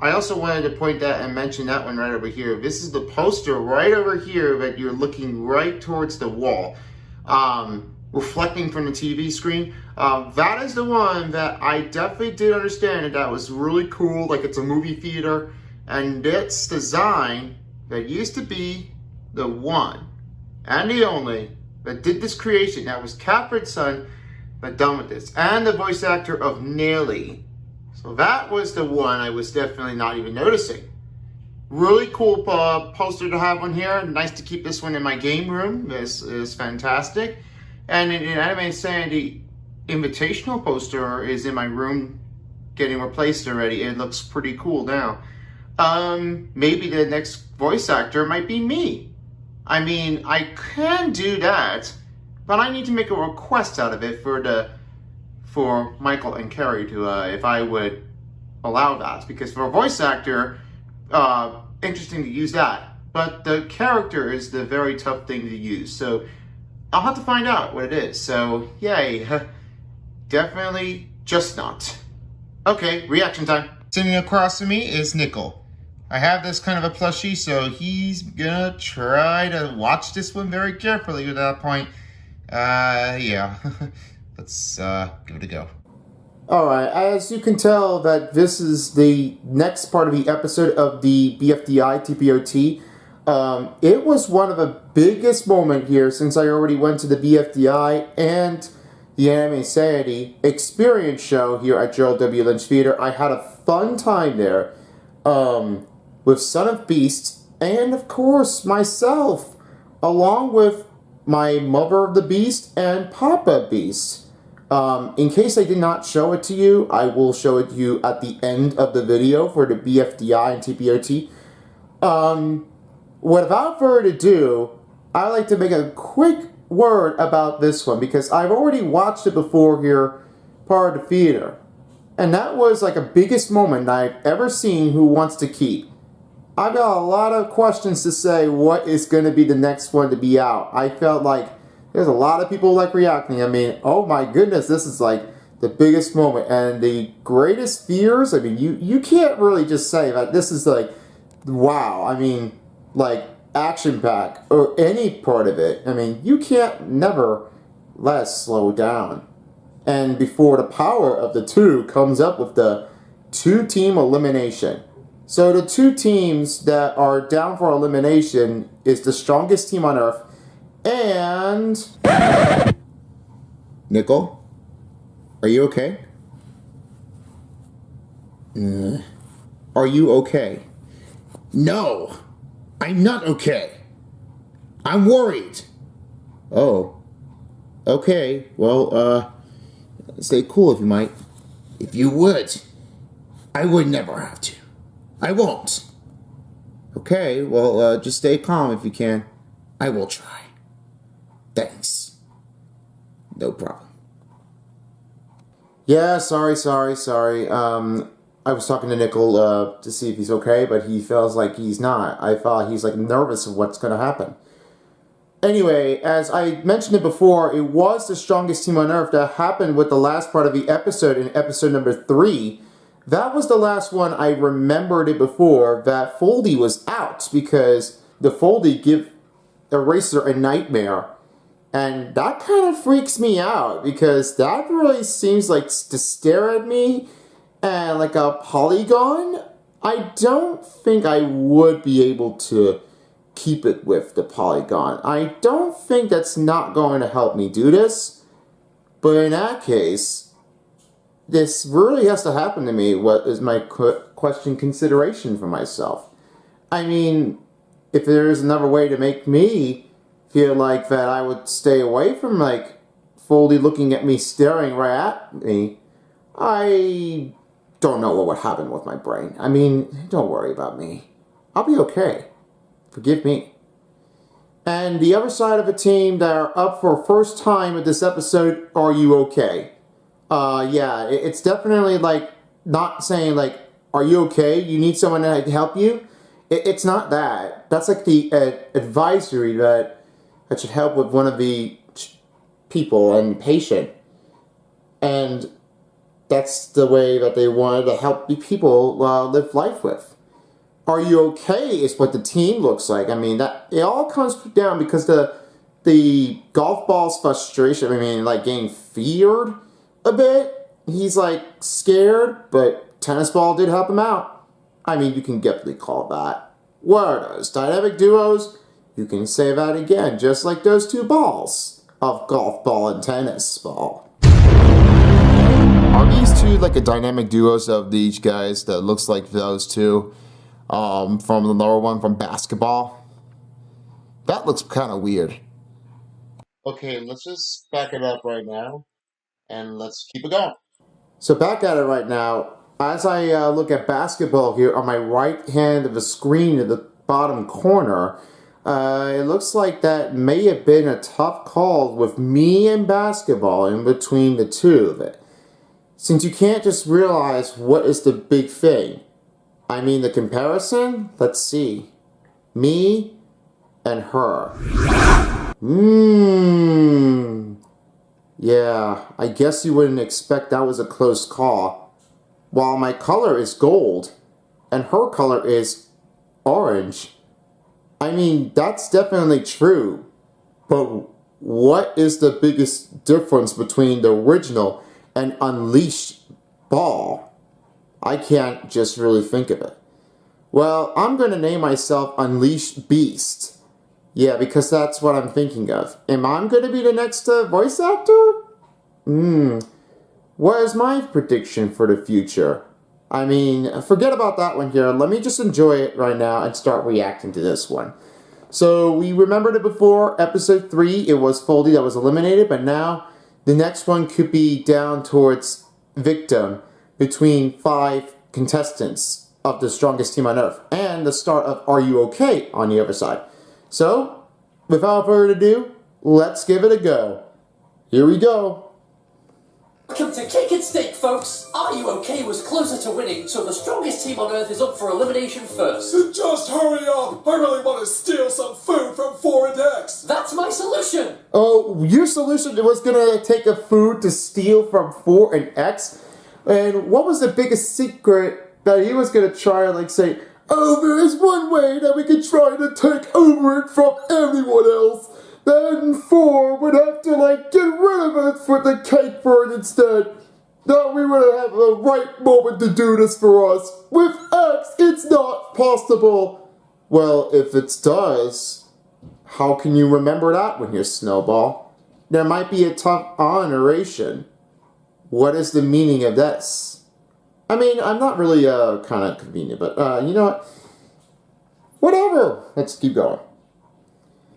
I also wanted to point that and mention that one right over here. This is the poster right over here that you're looking right towards the wall, reflecting from the TV screen. That is the one that I definitely did understand, and that was really cool, like it's a movie theater, and its design that used to be the one and the only that did this creation. That was Catherine's son that done with this, and the voice actor of Nelly. So that was the one I was definitely not even noticing. Really cool poster to have one here. Nice to keep this one in my game room. This is fantastic. And an Anime Insanity invitational poster is in my room getting replaced already. It looks pretty cool now. Maybe the next voice actor might be me. I mean, I can do that, but I need to make a request out of it for Michael and Carrie to, if I would allow that. Because for a voice actor, interesting to use that. But the character is the very tough thing to use. So I'll have to find out what it is. So, yay. Definitely just not. Okay, reaction time. Sitting across from me is Nickel. I have this kind of a plushie, so he's gonna try to watch this one very carefully at that point. Yeah. Let's give it a go. Alright, as you can tell that this is the next part of the episode of the BFDI TPOT. It was one of the biggest moments here since I already went to the BFDI and the Anime Insanity experience show here at Gerald W. Lynch Theater. I had a fun time there with Son of Beast and, of course, myself, along with my Mother of the Beast and Papa Beast. In case I did not show it to you, I will show it to you at the end of the video for the BFDI and TPOT. Without further ado, I'd like to make a quick word about this one because I've already watched it before here, part of the theater. And that was like a biggest moment I've ever seen Who Wants to Keep. I've got a lot of questions to say what is going to be the next one to be out. I felt like there's a lot of people like reacting. I mean, oh my goodness, this is like the biggest moment. And the greatest fears, I mean, you can't really just say that this is like, wow. I mean, like action pack or any part of it. I mean, you can't never let it slow down. And before the power of the two comes up with the two-team elimination. So the two teams that are down for elimination is the strongest team on Earth and... Nickel? Are you okay? Are you okay? No! I'm not okay! I'm worried! Oh. Okay, well, stay cool if you might. If you would. I would never have to. I won't. Okay, well, just stay calm if you can. I will try. Thanks. No problem. Yeah, sorry. I was talking to Nickel to see if he's okay, but he feels like he's not. I thought he's like nervous of what's going to happen. Anyway, as I mentioned it before, it was the strongest team on Earth that happened with the last part of the episode in episode number 3. That was the last one I remembered it before that Foldy was out because the Foldy give Eraser a nightmare. And that kind of freaks me out because that really seems like to stare at me and like a polygon. I don't think I would be able to keep it with the polygon. I don't think that's not going to help me do this. But in that case, this really has to happen to me. What is my question consideration for myself? I mean, if there is another way to make me feel like that I would stay away from like Foldy looking at me, staring right at me, I don't know what would happen with my brain. I mean, don't worry about me. I'll be okay. Forgive me. And the other side of the team that are up for first time with this episode, are you okay? Yeah, it's definitely like not saying like, are you okay? You need someone to help you? It's not that. That's like the advisory that should help with one of the people and patient. And That's the way that they wanted to help the people live life with. Are you okay is what the team looks like. I mean, that it all comes down because the golf ball's frustration, I mean, like getting feared a bit. He's like scared, but tennis ball did help him out. I mean, you can definitely call that. What are those? Dynamic duos? You can say that again, just like those two balls of golf ball and tennis ball. Are these two like a dynamic duos of these guys that looks like those two from the lower one from basketball? That looks kind of weird. Okay, let's just back it up right now and let's keep it going. So back at it right now, as I look at basketball here on my right hand of the screen in the bottom corner, it looks like that may have been a tough call with me and basketball in between the two of it. Since you can't just realize what is the big thing. I mean the comparison? Let's see. Me and her. Yeah, I guess you wouldn't expect that was a close call. While my color is gold and her color is orange. I mean, that's definitely true. But what is the biggest difference between the original and Unleashed ball? I can't just really think of it. Well, I'm going to name myself Unleashed Beast. Yeah, because that's what I'm thinking of. Am I going to be the next voice actor? What is my prediction for the future? I mean, forget about that one here. Let me just enjoy it right now and start reacting to this one. So, we remembered it before, episode 3, it was Foldy that was eliminated, but now the next one could be down towards Victim between 5 contestants of the strongest team on Earth and the start of Are You OK on the other side. So, without further ado, let's give it a go. Here we go. Welcome to Cake and Steak, folks! Are You OK was closer to winning, so the strongest team on Earth is up for elimination first. Just hurry up! I really want to steal some food from 4 and X! That's my solution! Oh, your solution was gonna take a food to steal from 4 and X? And what was the biggest secret that he was gonna try to like say, oh, there is one way that we could try to take over it from everyone else? Then 4 would have to like get rid of it for the cake for it instead. That we would have the right moment to do this for us. With X, it's not possible. Well, if it does, how can you remember that when you're Snowball? There might be a tough narration. What is the meaning of this? I mean, I'm not really kind of convenient, but you know what? Whatever. Let's keep going.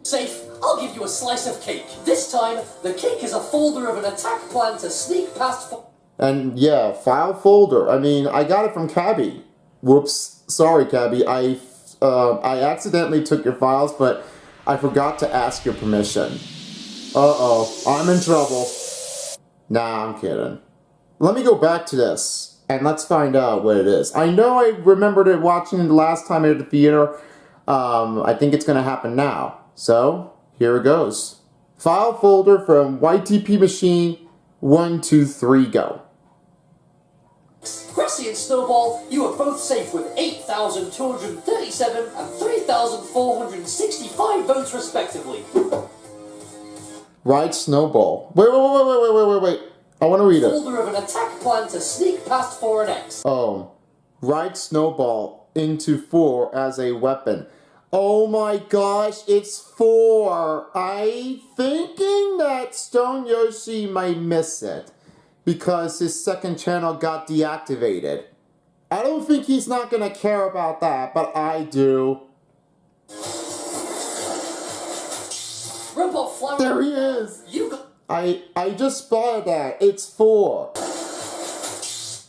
Safe. I'll give you a slice of cake. This time, the cake is a folder of an attack plan to sneak past... And yeah, file folder. I mean, I got it from Cabby. Whoops. Sorry, Cabby. I accidentally took your files, but I forgot to ask your permission. Uh-oh. I'm in trouble. Nah, I'm kidding. Let me go back to this, and let's find out what it is. I know I remembered it watching it the last time at the theater. I think it's going to happen now. So, here it goes. File folder from YTP machine 1, 2, 3, go. Cressy and Snowball, you are both safe with 8,237 and 3,465 votes respectively. Right, Snowball. Wait. I want to read it. Folder of an attack plan to sneak past 4 and X. Oh. Right Snowball into 4 as a weapon. Oh my gosh, it's 4. I'm thinking that Stone Yoshi might miss it because his second channel got deactivated. I don't think he's not going to care about that, but I do. Robot Flower... There he is. You got... I just spotted that. It's 4.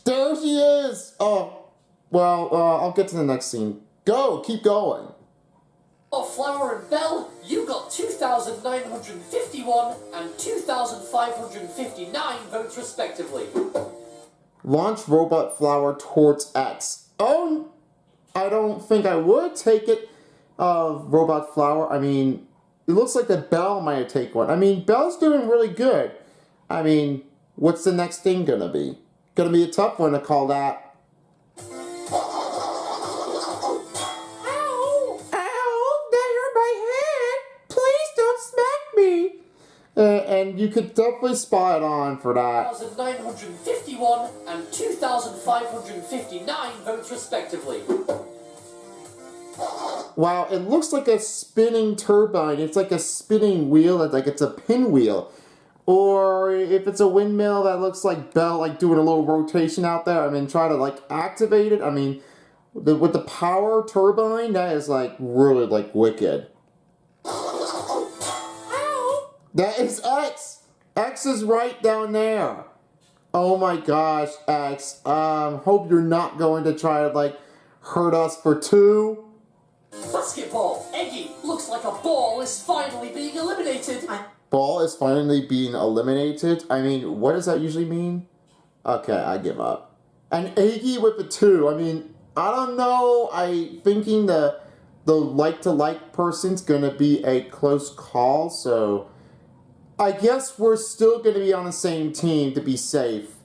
There he is. Oh, well, I'll get to the next scene. Go, keep going. Flower and Bell, you got 2,951 and 2,559 votes respectively. Launch Robot Flower towards X. Oh, I don't think I would take it. Robot Flower, I mean, it looks like that Bell might take one. I mean, Bell's doing really good. I mean, what's the next thing gonna be? Gonna be a tough one to call that. And you could definitely spot it on for that. 1,951 and 2,559 votes respectively. Wow, it looks like a spinning turbine. It's like a spinning wheel, like it's a pinwheel. Or if it's a windmill that looks like Bell, like doing a little rotation out there. I mean, try to like activate it. I mean, with the power turbine, that is like really like wicked. That is X. X is right down there. Oh my gosh, X. Hope you're not going to try to like hurt us for 2. Basketball. Eggy. Looks like a ball is finally being eliminated. Ball is finally being eliminated? I mean, what does that usually mean? Okay, I give up. And Eggy with the 2. I mean, I don't know. I thinking the like-to-like person's gonna be a close call, so I guess we're still going to be on the same team to be safe.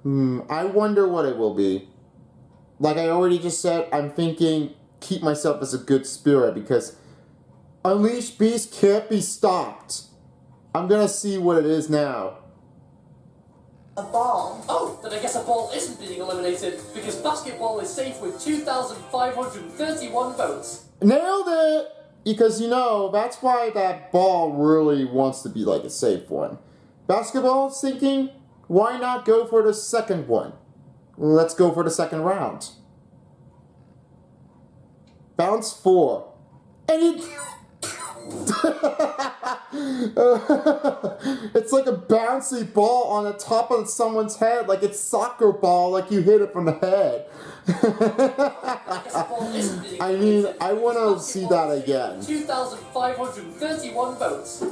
I wonder what it will be. Like I already just said, I'm thinking keep myself as a good spirit because Unleashed Beast can't be stopped. I'm going to see what it is now. A ball. Oh, then I guess a ball isn't being eliminated because basketball is safe with 2,531 votes. Nailed it! Because, you know, that's why that ball really wants to be like a safe one. Basketball's thinking, why not go for the second one? Let's go for the second round. Bounce 4. And it... it's like a bouncy ball on the top of someone's head, like it's soccer ball, like you hit it from the head. I mean, I want to see that again. 2,531 votes.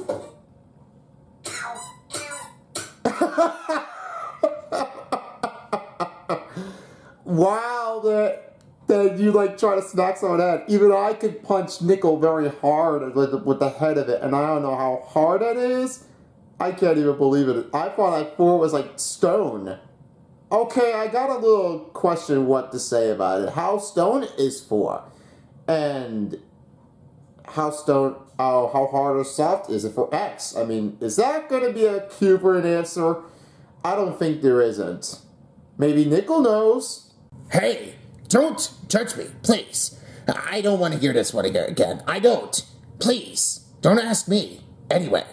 Wow, that you like try to smack someone head. Even I could punch nickel very hard with the head of it, and I don't know how hard that is. I can't even believe it. I thought that 4 was like stone. Okay, I got a little question what to say about it. How stone is 4? And how hard or soft is it for X? I mean, is that going to be a cue for an answer? I don't think there isn't. Maybe Nickel knows. Hey, don't touch me, please. I don't want to hear this one again. I don't. Please, don't ask me. Anyway,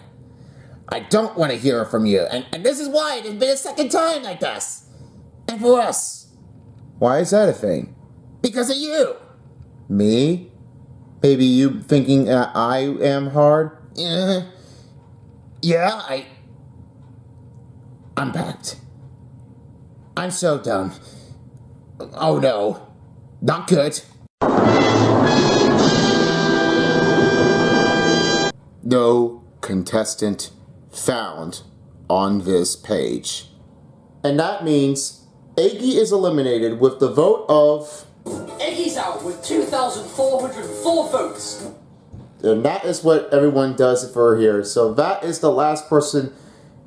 I don't want to hear from you. And this is why it has been a second time like this. And for us. Why is that a thing? Because of you. Me? Maybe you thinking I am hard? Yeah, I'm packed. I'm so dumb. Oh no. Not good. No contestant found on this page. And that means Eggy is eliminated with the vote of... Eggy's out with 2,404 votes. And that is what everyone does for here. So that is the last person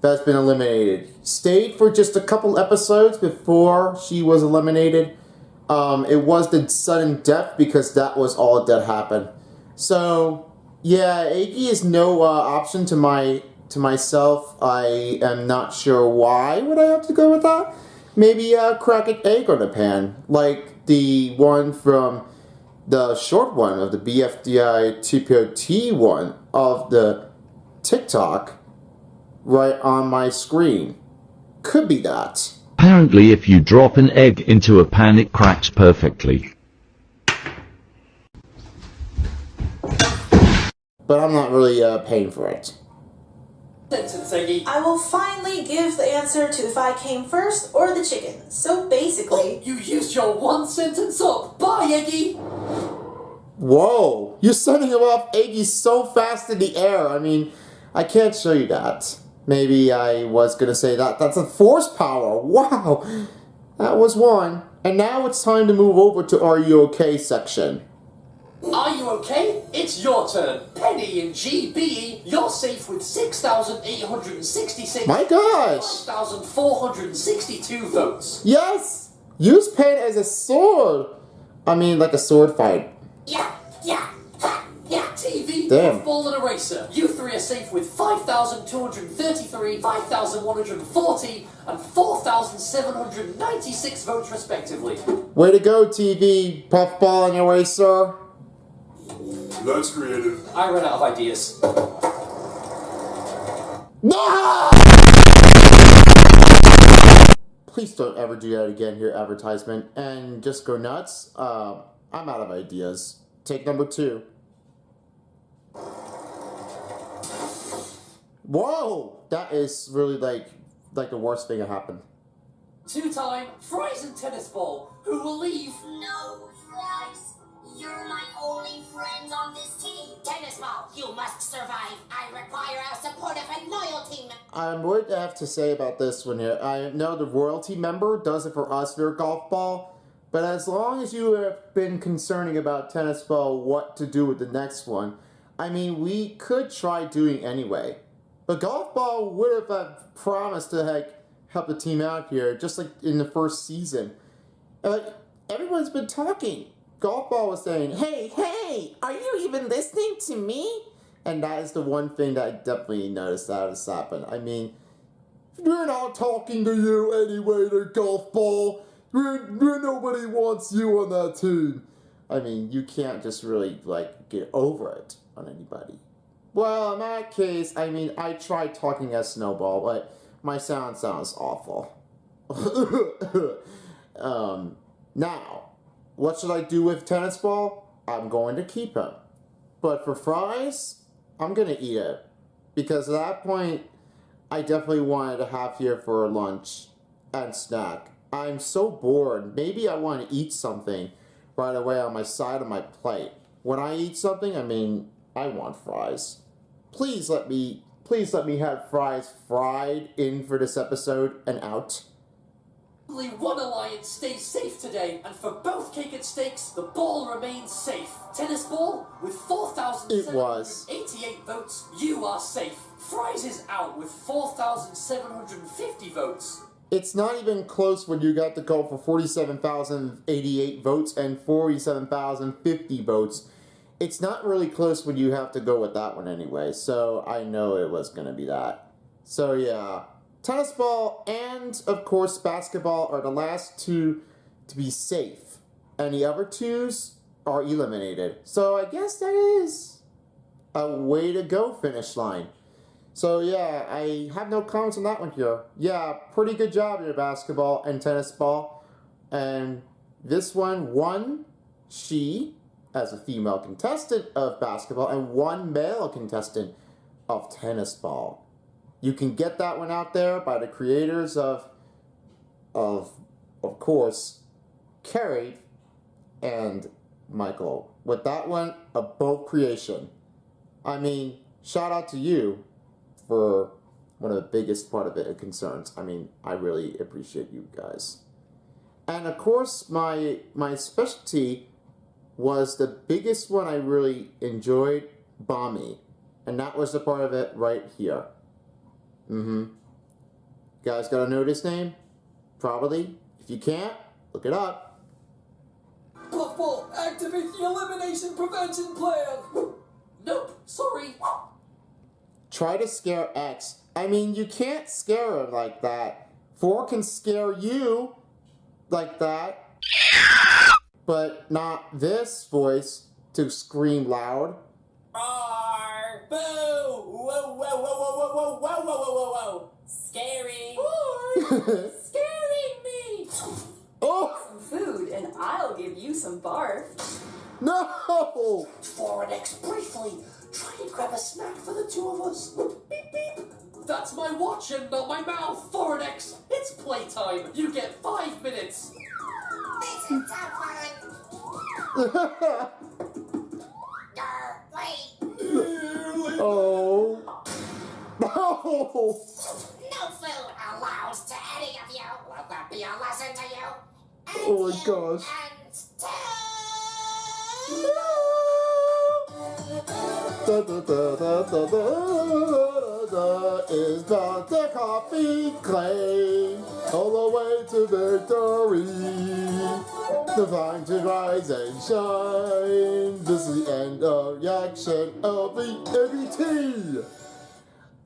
that's been eliminated. Stayed for just a couple episodes before she was eliminated. It was the sudden death because that was all that happened. So yeah, Eggy is no option to myself. I am not sure why would I have to go with that. Maybe crack an egg on the pan, like the one from the short one of the BFDI TPOT one of the TikTok right on my screen. Could be that. Apparently if you drop an egg into a pan it cracks perfectly. But I'm not really paying for it. Sentence, Eggy. I will finally give the answer to if I came first or the chicken. So basically... You used your one sentence up. Bye, Eggy. Whoa, you're sending him off Eggy so fast in the air. I mean, I can't show you that. Maybe I was going to say that. That's a force power. Wow, that was one. And now it's time to move over to Are You Okay section. Are you okay? It's your turn. Penny and GBE, you're safe with 6,866. My gosh! 5,462 votes. Yes! Use pen as a sword! I mean, like a sword fight. Yeah. TV, Damn. football, and eraser. You three are safe with 5,233, 5,140, and 4,796 votes respectively. Way to go, TV, puffball, and eraser. That's creative. I ran out of ideas. No! Please don't ever do that again here, advertisement, and just go nuts. I'm out of ideas. Take number 2. Whoa! That is really like the worst thing that happened. 2-time fries and tennis ball. Who will leave? No, Fries. You're my only friend on this team. Tennis ball, you must survive. I require our supportive and loyal team. I'm worried to have to say about this one here. I know the royalty member does it for us for golf ball, but as long as you have been concerning about tennis ball, what to do with the next one, I mean, we could try doing anyway. But golf ball would have promised to help the team out here, just like in the first season. Everyone's been talking. Golf ball was saying, hey, are you even listening to me? And that is the one thing that I definitely noticed that has happened. I mean, we're not talking to you anyway, the golf ball. Nobody wants you on that team. I mean, you can't just really, get over it on anybody. Well, in that case, I mean, I tried talking as Snowball, but my sounds awful. Now, what should I do with tennis ball? I'm going to keep him. But for fries, I'm going to eat it. Because at that point, I definitely wanted to have here for lunch and snack. I'm so bored. Maybe I want to eat something right away on my side of my plate. When I eat something, I mean, I want fries. Please let me have fries fried in for this episode and out. Only one alliance stays safe today, and for both cake and steaks, the ball remains safe. Tennis ball, with 4,788 votes, you are safe. Fries is out with 4,750 votes. It's not even close when you got to go for 47,088 votes and 47,050 votes. It's not really close when you have to go with that one anyway, so I know it was going to be that. So yeah, tennis ball and, of course, basketball are the last two to be safe, and the other twos are eliminated. So I guess that is a way to go finish line. So yeah, I have no comments on that one here. Yeah, pretty good job here, basketball and tennis ball. And this one won she as a female contestant of basketball and one male contestant of tennis ball. You can get that one out there by the creators of course, Carrie and Michael. With that one, a bold creation. I mean, shout out to you for one of the biggest part of it concerns. I mean, I really appreciate you guys. And of course, my specialty was the biggest one I really enjoyed, Bommy. And that was the part of it right here. You guys gotta know this name? Probably. If you can't, look it up. Puffball, activate the elimination prevention plan. Nope, sorry. Try to scare X. I mean, you can't scare her like that. 4 can scare you like that. But not this voice to scream loud. Roar! Boo! Whoa, whoa, whoa, whoa, whoa, whoa, whoa, whoa, whoa, whoa, whoa! Scary! Scaring me! Oh! Some food, and I'll give you some barf. No! Forward X briefly. Try and grab a snack for the two of us. Beep, beep. That's my watch and not my mouth. Forward X, it's playtime. You get 5 minutes. This is so fun. Wait. Oh. No! No food allows to any of you. Will that be a lesson to you? And Oh my you gosh. And two. Is the coffee claim all the way to victory. The vine to rise and shine. This is the end of reaction of the MBT.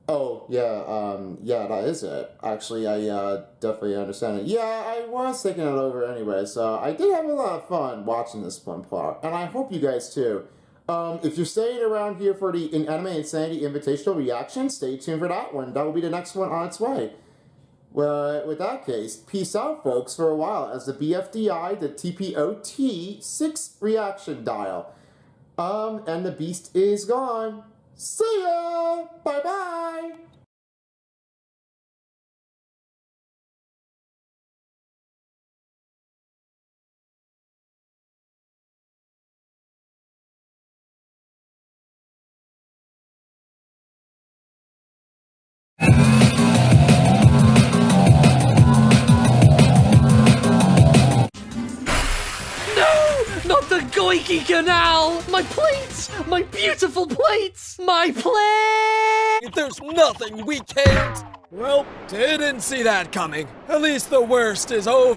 Oh, yeah, that is it. Actually, I definitely understand it. Yeah, I was thinking it over anyway, so I did have a lot of fun watching this one plot, and I hope you guys too. If you're staying around here for the Anime Insanity Invitational reaction, stay tuned for that one. That will be the next one on its way. Well, with that case, peace out, folks, for a while, as the BFDI, the TPOT 6 reaction dial. And the beast is gone. See ya! Bye-bye! Not the Goiki Canal! My plates! My beautiful plates! My plate! There's nothing we can't. Well, didn't see that coming. At least the worst is over.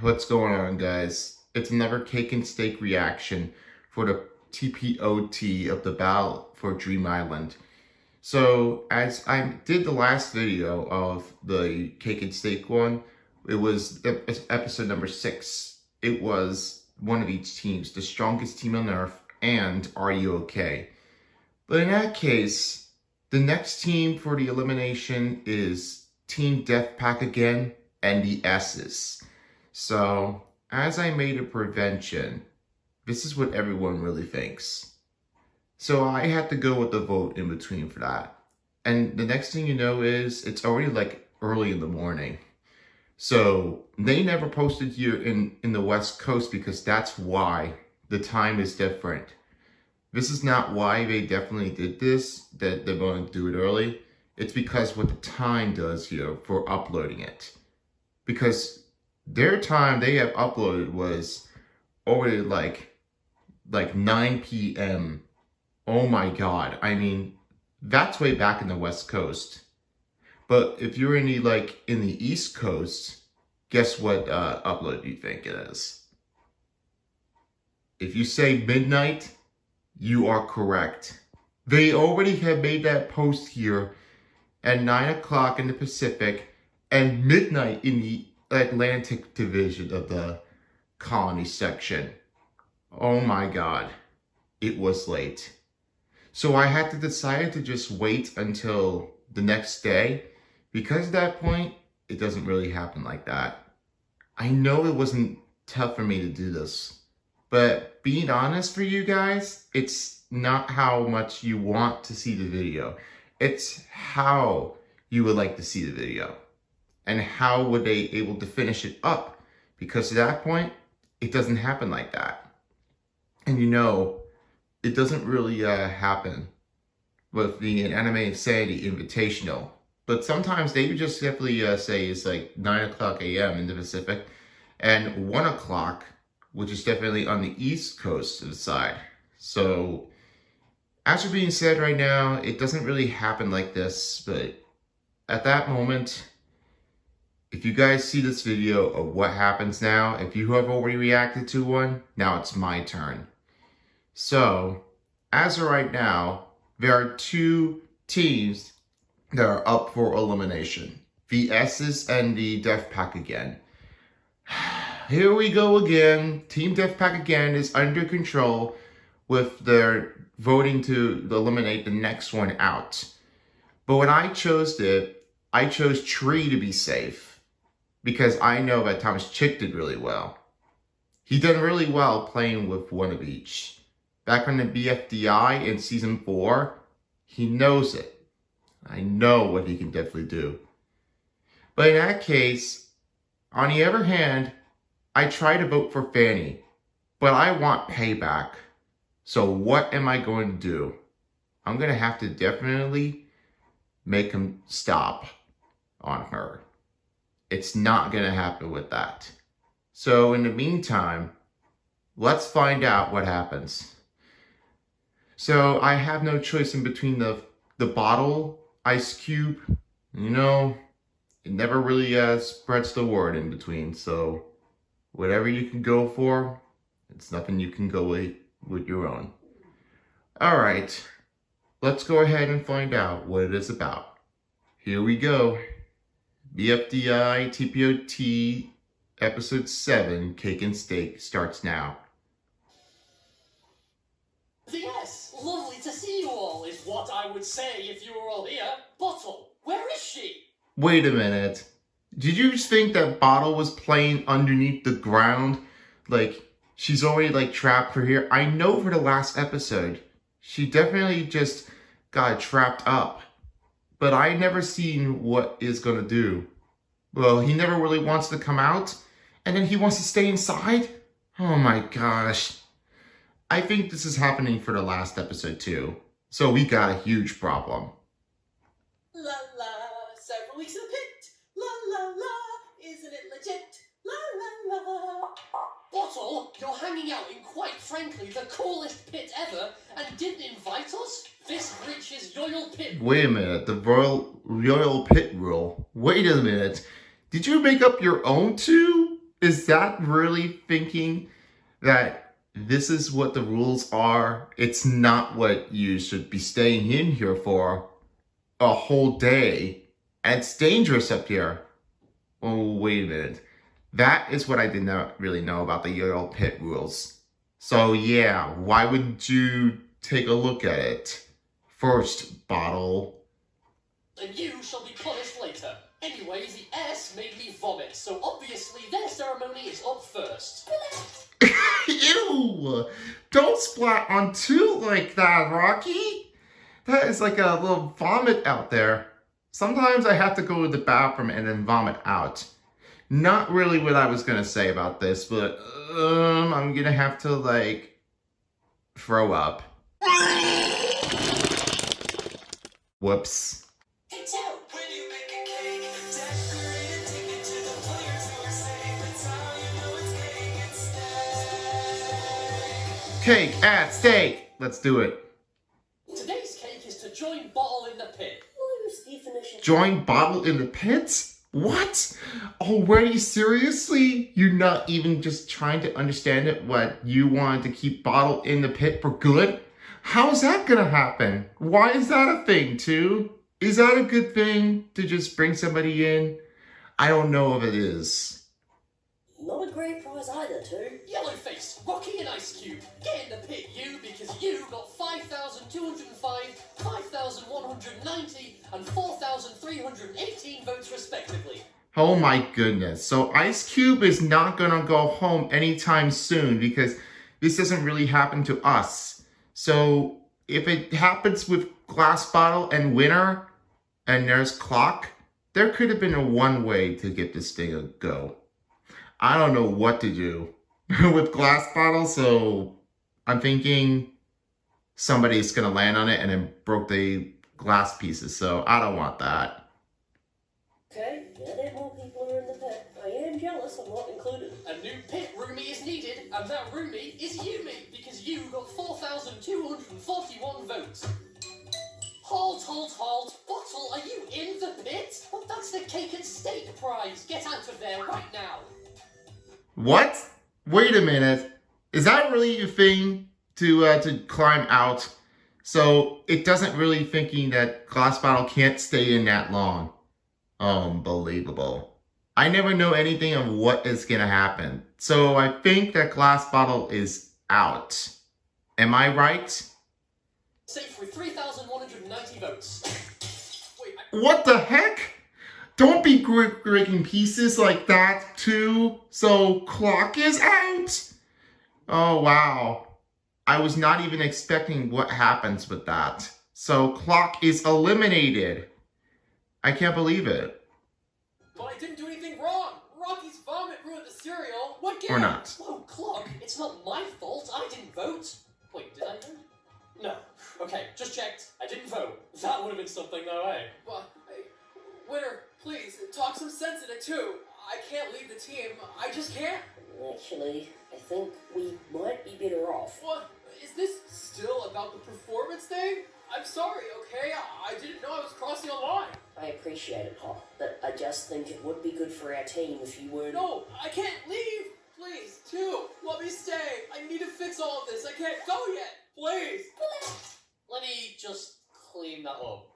What's going on, guys? It's another cake and steak reaction for the TPOT of the Battle for Dream Island. So, as I did the last video of the cake and steak one, it was episode number 6. It was one of each teams, the strongest team on Earth, and Are You Okay? But in that case, the next team for the elimination is Team Death Pack again, and the S's. So, as I made a prevention, this is what everyone really thinks. So I had to go with the vote in between for that. And the next thing you know is, it's already like early in the morning. So they never posted here in the West Coast because that's why the time is different. This is not why they definitely did this, that they're going to do it early. It's because what the time does here for uploading it. Because their time they have uploaded was already like 9 p.m. Oh my God. I mean, that's way back in the West Coast. But if you're in the East Coast, guess what upload you think it is? If you say midnight, you are correct. They already have made that post here at 9 o'clock in the Pacific and midnight in the Atlantic division of the colony section. Oh my God, it was late. So I had to decide to just wait until the next day, because at that point, it doesn't really happen like that. I know it wasn't tough for me to do this, but being honest for you guys, it's not how much you want to see the video. It's how you would like to see the video. And how would they able to finish it up? Because at that point, it doesn't happen like that. And you know, it doesn't really happen with the Anime Insanity Invitational. But sometimes they would just simply say it's like 9 o'clock a.m. in the Pacific and 1 o'clock, which is definitely on the East Coast of the side. So, as being said right now, it doesn't really happen like this, but at that moment, if you guys see this video of what happens now, if you have already reacted to one, now it's my turn. So, as of right now, there are 2 teams that are up for elimination. The S's and the Death Pack again. Here we go again. Team Death Pack again is under control with their voting to eliminate the next one out. But when I chose it, I chose Tree to be safe. Because I know that Thomas Chick did really well. He done really well playing with one of each. Back on the BFDI in Season 4, he knows it. I know what he can definitely do. But in that case, on the other hand, I try to vote for Fanny. But I want payback. So what am I going to do? I'm going to have to definitely make him stop on her. It's not going to happen with that. So in the meantime, let's find out what happens. So I have no choice in between the bottle, ice cube, you know, it never really spreads the word in between. So whatever you can go for, it's nothing you can go with your own. All right, let's go ahead and find out what it is about. Here we go. BFDI TPOT episode 7, Cake and Steak, starts now. Yes, lovely to see you all, is what I would say if you were all here. Bottle, where is she? Wait a minute. Did you just think that Bottle was playing underneath the ground? Like, she's already, like, trapped for here? I know for the last episode, she definitely just got trapped up. But I never seen what is gonna do. Well, he never really wants to come out, and then he wants to stay inside? Oh my gosh. I think this is happening for the last episode too. So we got a huge problem. La la, several weeks in the pit. La la la, isn't it legit? La la la. Bottle, you're hanging out in, quite frankly, the coolest pit ever, and didn't invite us? This breaches Royal Pit. Wait a minute, the Royal Pit rule. Wait a minute. Did you make up your own too? Is that really thinking that this is what the rules are? It's not what you should be staying in here for a whole day. And it's dangerous up here. Oh, wait a minute. That is what I did not really know about the Royal Pit rules. So yeah, why wouldn't you take a look at it? First, Bottle. And you shall be punished later. Anyways, the S made me vomit, so obviously their ceremony is up first. Ew! Don't splat on two like that, Rocky! That is like a little vomit out there. Sometimes I have to go to the bathroom and then vomit out. Not really what I was gonna say about this, but I'm gonna have to, like, throw up. Whoops. It's out. Cake at steak! Let's do it. Today's cake is to join Bottle in the pit. Where's the definition? Join Bottle in the pits? What? Already? Seriously? You're not even just trying to understand it, what, you wanted to keep Bottle in the pit for good? How's that gonna happen? Why is that a thing, too? Is that a good thing to just bring somebody in? I don't know if it is. Not a great prize either, too. Yellowface, Rocky and Ice Cube, get in the pit, you, because you got 5,205, 5,190, and 4,318 votes respectively. Oh my goodness. So Ice Cube is not gonna go home anytime soon because this doesn't really happen to us. So if it happens with Glass Bottle and Winner and there's Clock, there could have been a one way to get this thing a go. I don't know what to do with Glass Bottle, so I'm thinking somebody's gonna land on it and then broke the glass pieces, so I don't want that. Okay, now that more people are in the pit, I am jealous I'm not included. A new pit roomie is needed, and that roomie is Yumi, because you got 4,241 votes. Halt. Bottle, are you in the pit? Well, that's the cake and steak prize. Get out of there right now. What? Wait a minute. Is that really a thing to climb out? So it doesn't really thinking that Glass Bottle can't stay in that long. Unbelievable. I never know anything of what is gonna happen. So I think that Glass Bottle is out. Am I right? Safe with 3,190 votes. Wait, What the heck? Don't be breaking pieces like that too. So Clock is out? Oh wow. I was not even expecting what happens with that. So Clock is eliminated. I can't believe it. But I didn't do anything wrong. Rocky's vomit ruined the cereal. What gives? Or not. Whoa, Clock, it's not my fault. I didn't vote. Wait, did I vote? No. Okay, just checked. I didn't vote. That would have been something though, eh? Well, hey, Winner, please, talk some sense into it too. I can't leave the team. I just can't. Actually, I think we might be better off. What? Is this still about the performance thing? I'm sorry, okay? I didn't know I was crossing a line. I appreciate it, Hop, but I just think it would be good for our team if you weren't... No, I can't leave! Please, two, let me stay. I need to fix all of this. I can't go yet. Please. Let me just clean that up.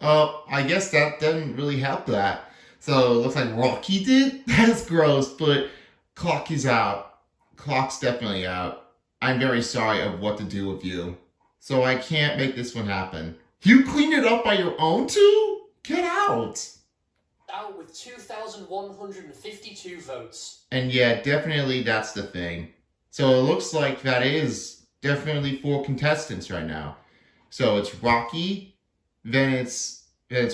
Oh, I guess that didn't really help that. So it looks like Rocky did? That's gross, but Clock is out. Clock's definitely out. I'm very sorry of what to do with you. So I can't make this one happen. You cleaned it up by your own too? Get out! Out with 2,152 votes. And yeah, definitely that's the thing. So it looks like that is definitely 4 contestants right now. So it's Rocky, then it's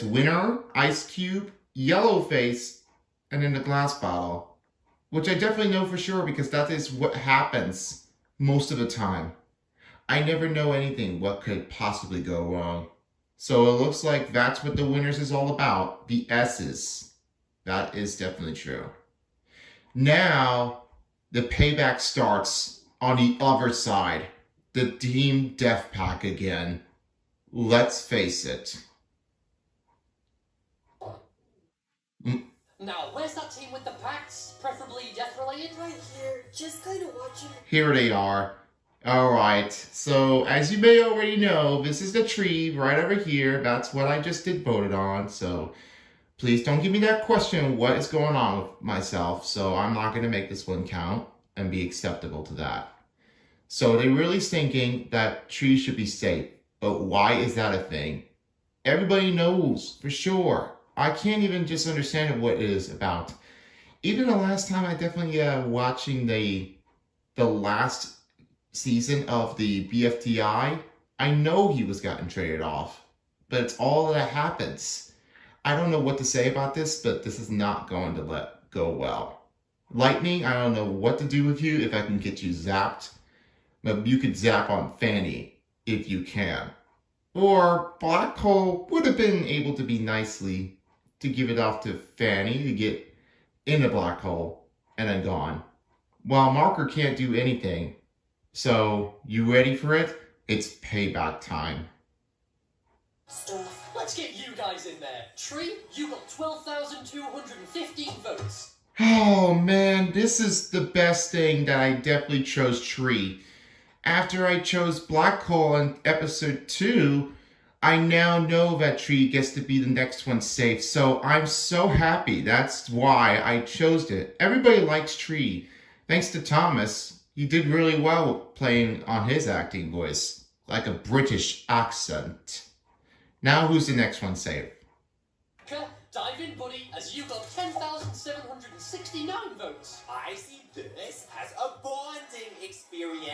Winner, Ice Cube, Yellowface, and then the Glass Bottle. Which I definitely know for sure because that is what happens most of the time. I never know anything what could possibly go wrong. So it looks like that's what the winners is all about. The S's. That is definitely true. Now, the payback starts on the other side. The Team Death Pack again. Let's face it. Now, where's that team with the packs? Preferably death-related? Right here, just kind of watching. Here they are. Alright, so as you may already know, this is the tree right over here. That's what I just did voted on, so please don't give me that question what is going on with myself. So I'm not going to make this one count and be acceptable to that. So they're really thinking that trees should be safe. But why is that a thing? Everybody knows for sure. I can't even just understand what it is about. Even the last time I definitely watching the last season of the BFDI, I know he was gotten traded off. But it's all that happens. I don't know what to say about this, but this is not going to let go well. Lightning, I don't know what to do with you if I can get you zapped. But you could zap on Fanny if you can. Or Black Hole would have been able to be nicely to give it off to Fanny to get in the Black Hole and then gone. While Marker can't do anything. So, you ready for it? It's payback time. Stuff. Let's get you guys in there. Tree, you got 12,215 votes. Oh man, this is the best thing that I definitely chose Tree. After I chose Black Hole in episode 2, I now know that Tree gets to be the next one safe. So I'm so happy. That's why I chose it. Everybody likes Tree. Thanks to Thomas, he did really well playing on his acting voice. Like a British accent. Now who's the next one safe? Dive in, buddy, as you got 10,769 votes. I see this as a bonding experience.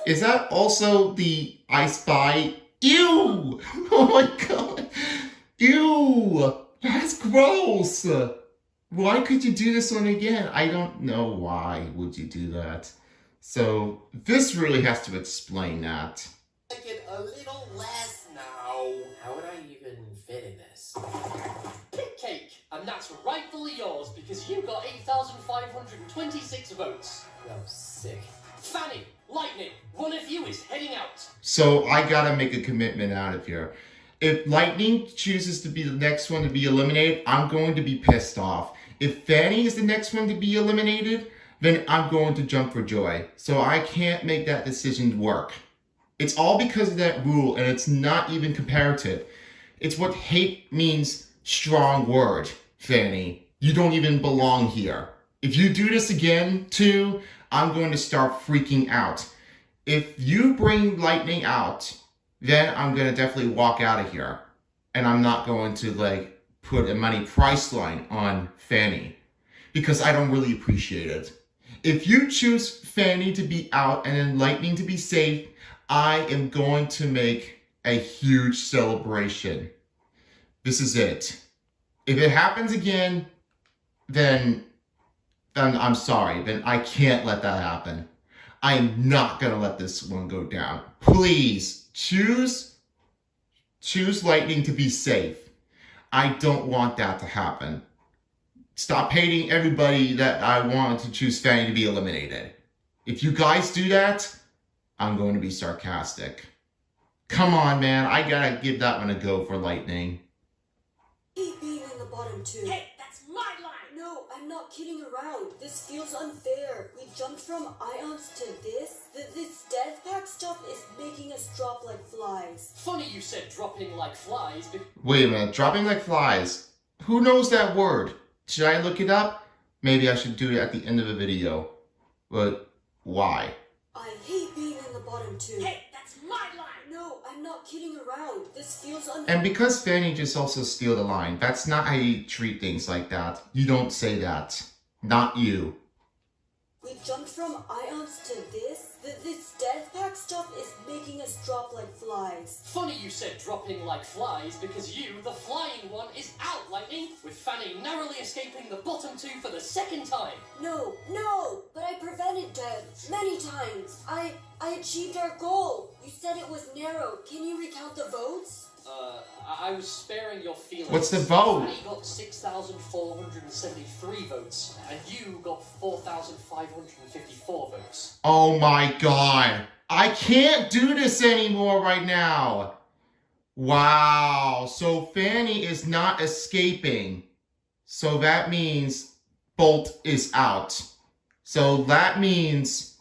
Is that also the I Spy? Ew! Oh my god! Ew! That's gross! Why could you do this one again? I don't know why would you do that. So, this really has to explain that. Make it a little less now. How would I even fit in this? Pick cake, and that's rightfully yours because you got 8,526 votes. I'm sick. Fanny, Lightning, one of you is heading out. So I gotta make a commitment out of here. If Lightning chooses to be the next one to be eliminated, I'm going to be pissed off. If Fanny is the next one to be eliminated, then I'm going to jump for joy. So I can't make that decision work. It's all because of that rule, and it's not even comparative. It's what hate means, strong word, Fanny. You don't even belong here. If you do this again, too, I'm going to start freaking out. If you bring Lightning out, then I'm going to definitely walk out of here. And I'm not going to, put a money price line on Fanny. Because I don't really appreciate it. If you choose Fanny to be out and then Lightning to be safe, I am going to make a huge celebration. This is it. If it happens again, then I'm sorry. Then I can't let that happen. I am not going to let this one go down. Please, choose Lightning to be safe. I don't want that to happen. Stop hating everybody that I want to choose Fanny to be eliminated. If you guys do that, I'm going to be sarcastic. Come on, man. I gotta give that one a go for lightning. Hate being in the bottom two. Hey, that's my line! No, I'm not kidding around. This feels unfair. We jumped from ions to this. This death pack stuff is making us drop like flies. Funny you said dropping like flies, but Wait a minute. Dropping like flies. Who knows that word? Should I look it up? Maybe I should do it at the end of the video. But why? I hate being in the bottom two. Hey, that's my line! No, I'm not kidding around. This feels unfair. And because Fanny just also steal the line, that's not how you treat things like that. You don't say that. Not you. We jumped from ions to this. This death pack stuff is making us drop like flies. funny you said dropping like flies because you, the flying one, is out, Lightning, with Fanny narrowly escaping the bottom two for the second time. No, but I prevented death many times. I achieved our goal. You said it was narrow. Can you recount the votes? I was sparing your feelings. What's the vote? Fanny got 6,473 votes, and you got 4,554 votes. Oh my god. I can't do this anymore right now. Wow. So Fanny is not escaping. So that means Bolt is out. So that means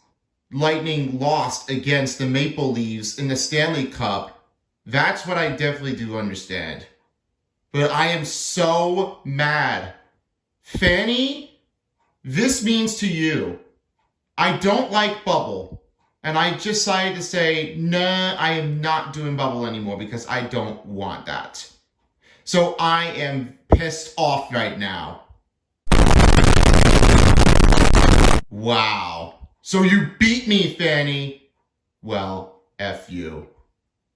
Lightning lost against the Maple Leafs in the Stanley Cup. That's what I definitely do understand. But I am so mad. Fanny, this means to you. I don't like Bubble. And I decided to say, nah, I am not doing Bubble anymore because I don't want that. So I am pissed off right now. Wow. So you beat me, Fanny. Well, F you.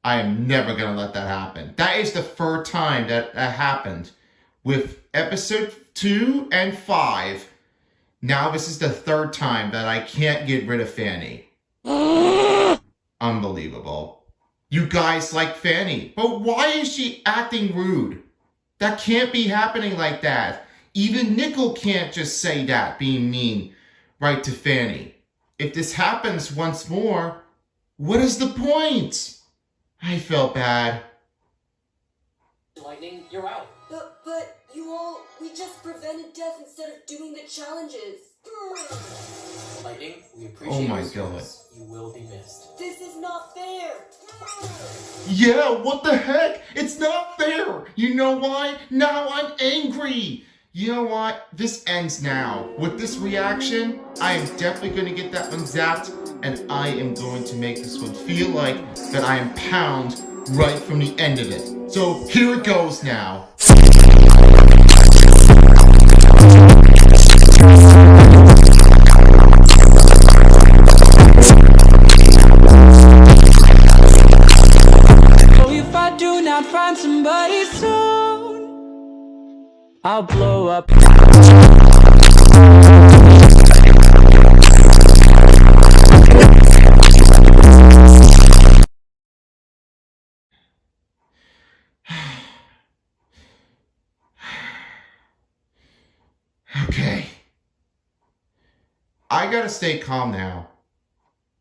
I am never going to let that happen. That is the third time that happened. With episode 2 and 5, now this is the third time that I can't get rid of Fanny. Unbelievable. You guys like Fanny, but why is she acting rude? That can't be happening like that. Even Nickel can't just say that, being mean right to Fanny. If this happens once more, what is the point? I felt bad. Lightning, you're out. But you all, we just prevented death instead of doing the challenges. Lightning, we appreciate my your God. service. You will be missed. This is not fair. Yeah, what the heck? It's not fair. You know why? Now I'm angry. You know what? This ends now. With this reaction, I am definitely going to get that one zapped, and I am going to make this one feel like that I am pound right from the end of it. So here it goes now. Oh, if I do not find somebody soon, I'll blow up. Okay. I gotta stay calm now.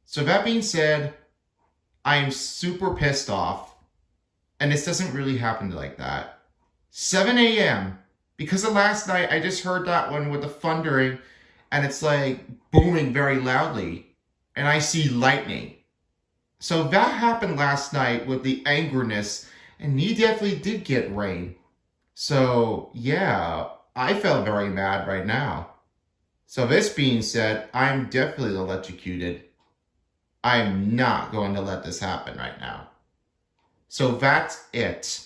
So that being said, I am super pissed off. And this doesn't really happen like that. 7 a.m. Because of last night, I just heard that one with the thundering. And it's like booming very loudly. And I see lightning. So that happened last night with the angerness. And he definitely did get rain. So yeah, I felt very mad right now. So this being said, I'm definitely electrocuted. I am not going to let this happen right now. So that's it.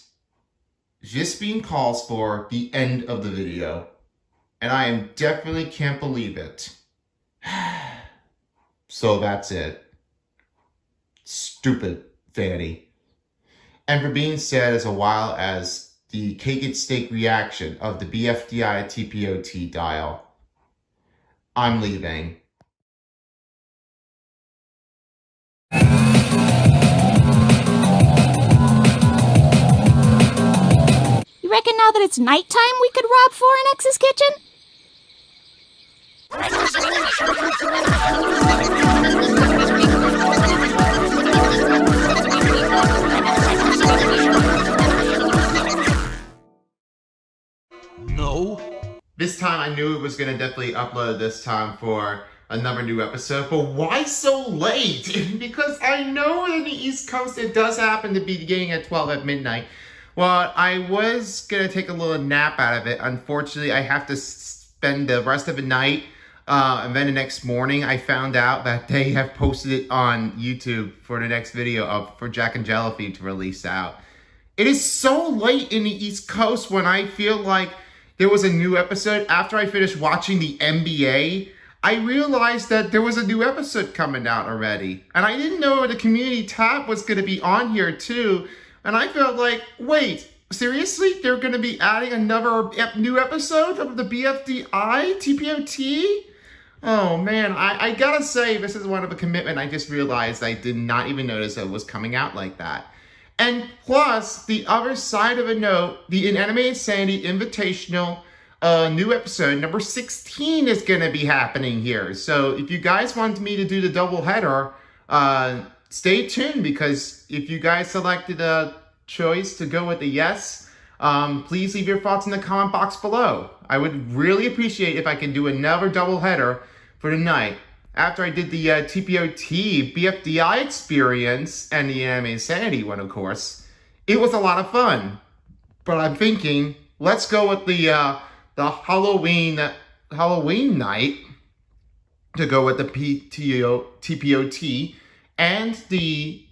This being calls for the end of the video. And I am definitely can't believe it. So that's it. Stupid Fanny. And for being said as while as the cake and steak reaction of the BFDI TPOT dial, I'm leaving. You reckon now that it's nighttime we could rob 4NX's kitchen? time, I knew it was going to definitely upload this time for another new episode. But why so late? Because I know in the East Coast it does happen to be beginning at 12 at midnight. Well, I was going to take a little nap out of it. Unfortunately, I have to spend the rest of the night. And then the next morning, I found out that they have posted it on YouTube for the next video for Jack and Jellyfeed to release out. It is so late in the East Coast when I feel like there was a new episode. After I finished watching the NBA, I realized that there was a new episode coming out already. And I didn't know the community tab was going to be on here too. And I felt like, wait, seriously? They're going to be adding another new episode of the BFDI TPOT? Oh man, I gotta say, this is one of a commitment I just realized I did not even notice it was coming out like that. And plus, the other side of a note, the Anime Insanity Invitational new episode, number 16, is going to be happening here. So if you guys want me to do the double header, stay tuned, because if you guys selected a choice to go with a yes, please leave your thoughts in the comment box below. I would really appreciate if I can do another double header for tonight. After I did the TPOT BFDI experience and the Anime Insanity one, of course, it was a lot of fun. But I'm thinking, let's go with the Halloween night to go with the TPOT and the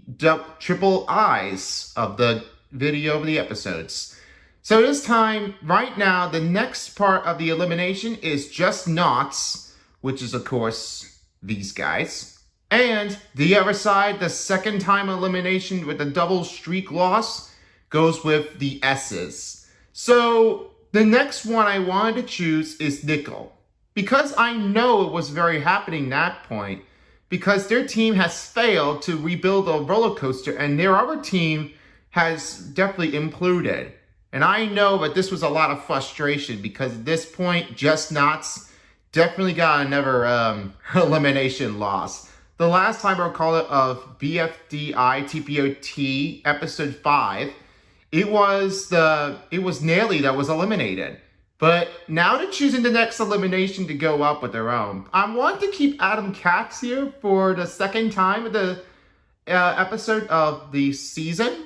triple eyes of the video of the episodes. So this time, right now, the next part of the elimination is Just Knots, which is, of course, these guys. And the other side, the second time elimination with the double streak loss, goes with the S's. So the next one I wanted to choose is Nickel, because I know it was very happening that point, because their team has failed to rebuild a roller coaster and their other team has definitely imploded. And I know that this was a lot of frustration, because at this point, Just Knots definitely got another elimination loss. The last time I recall it of BFDI TPOT episode 5, it was Nelly that was eliminated. But now they're choosing the next elimination to go up with their own. I want to keep Adam Katz here for the second time of the episode of the season.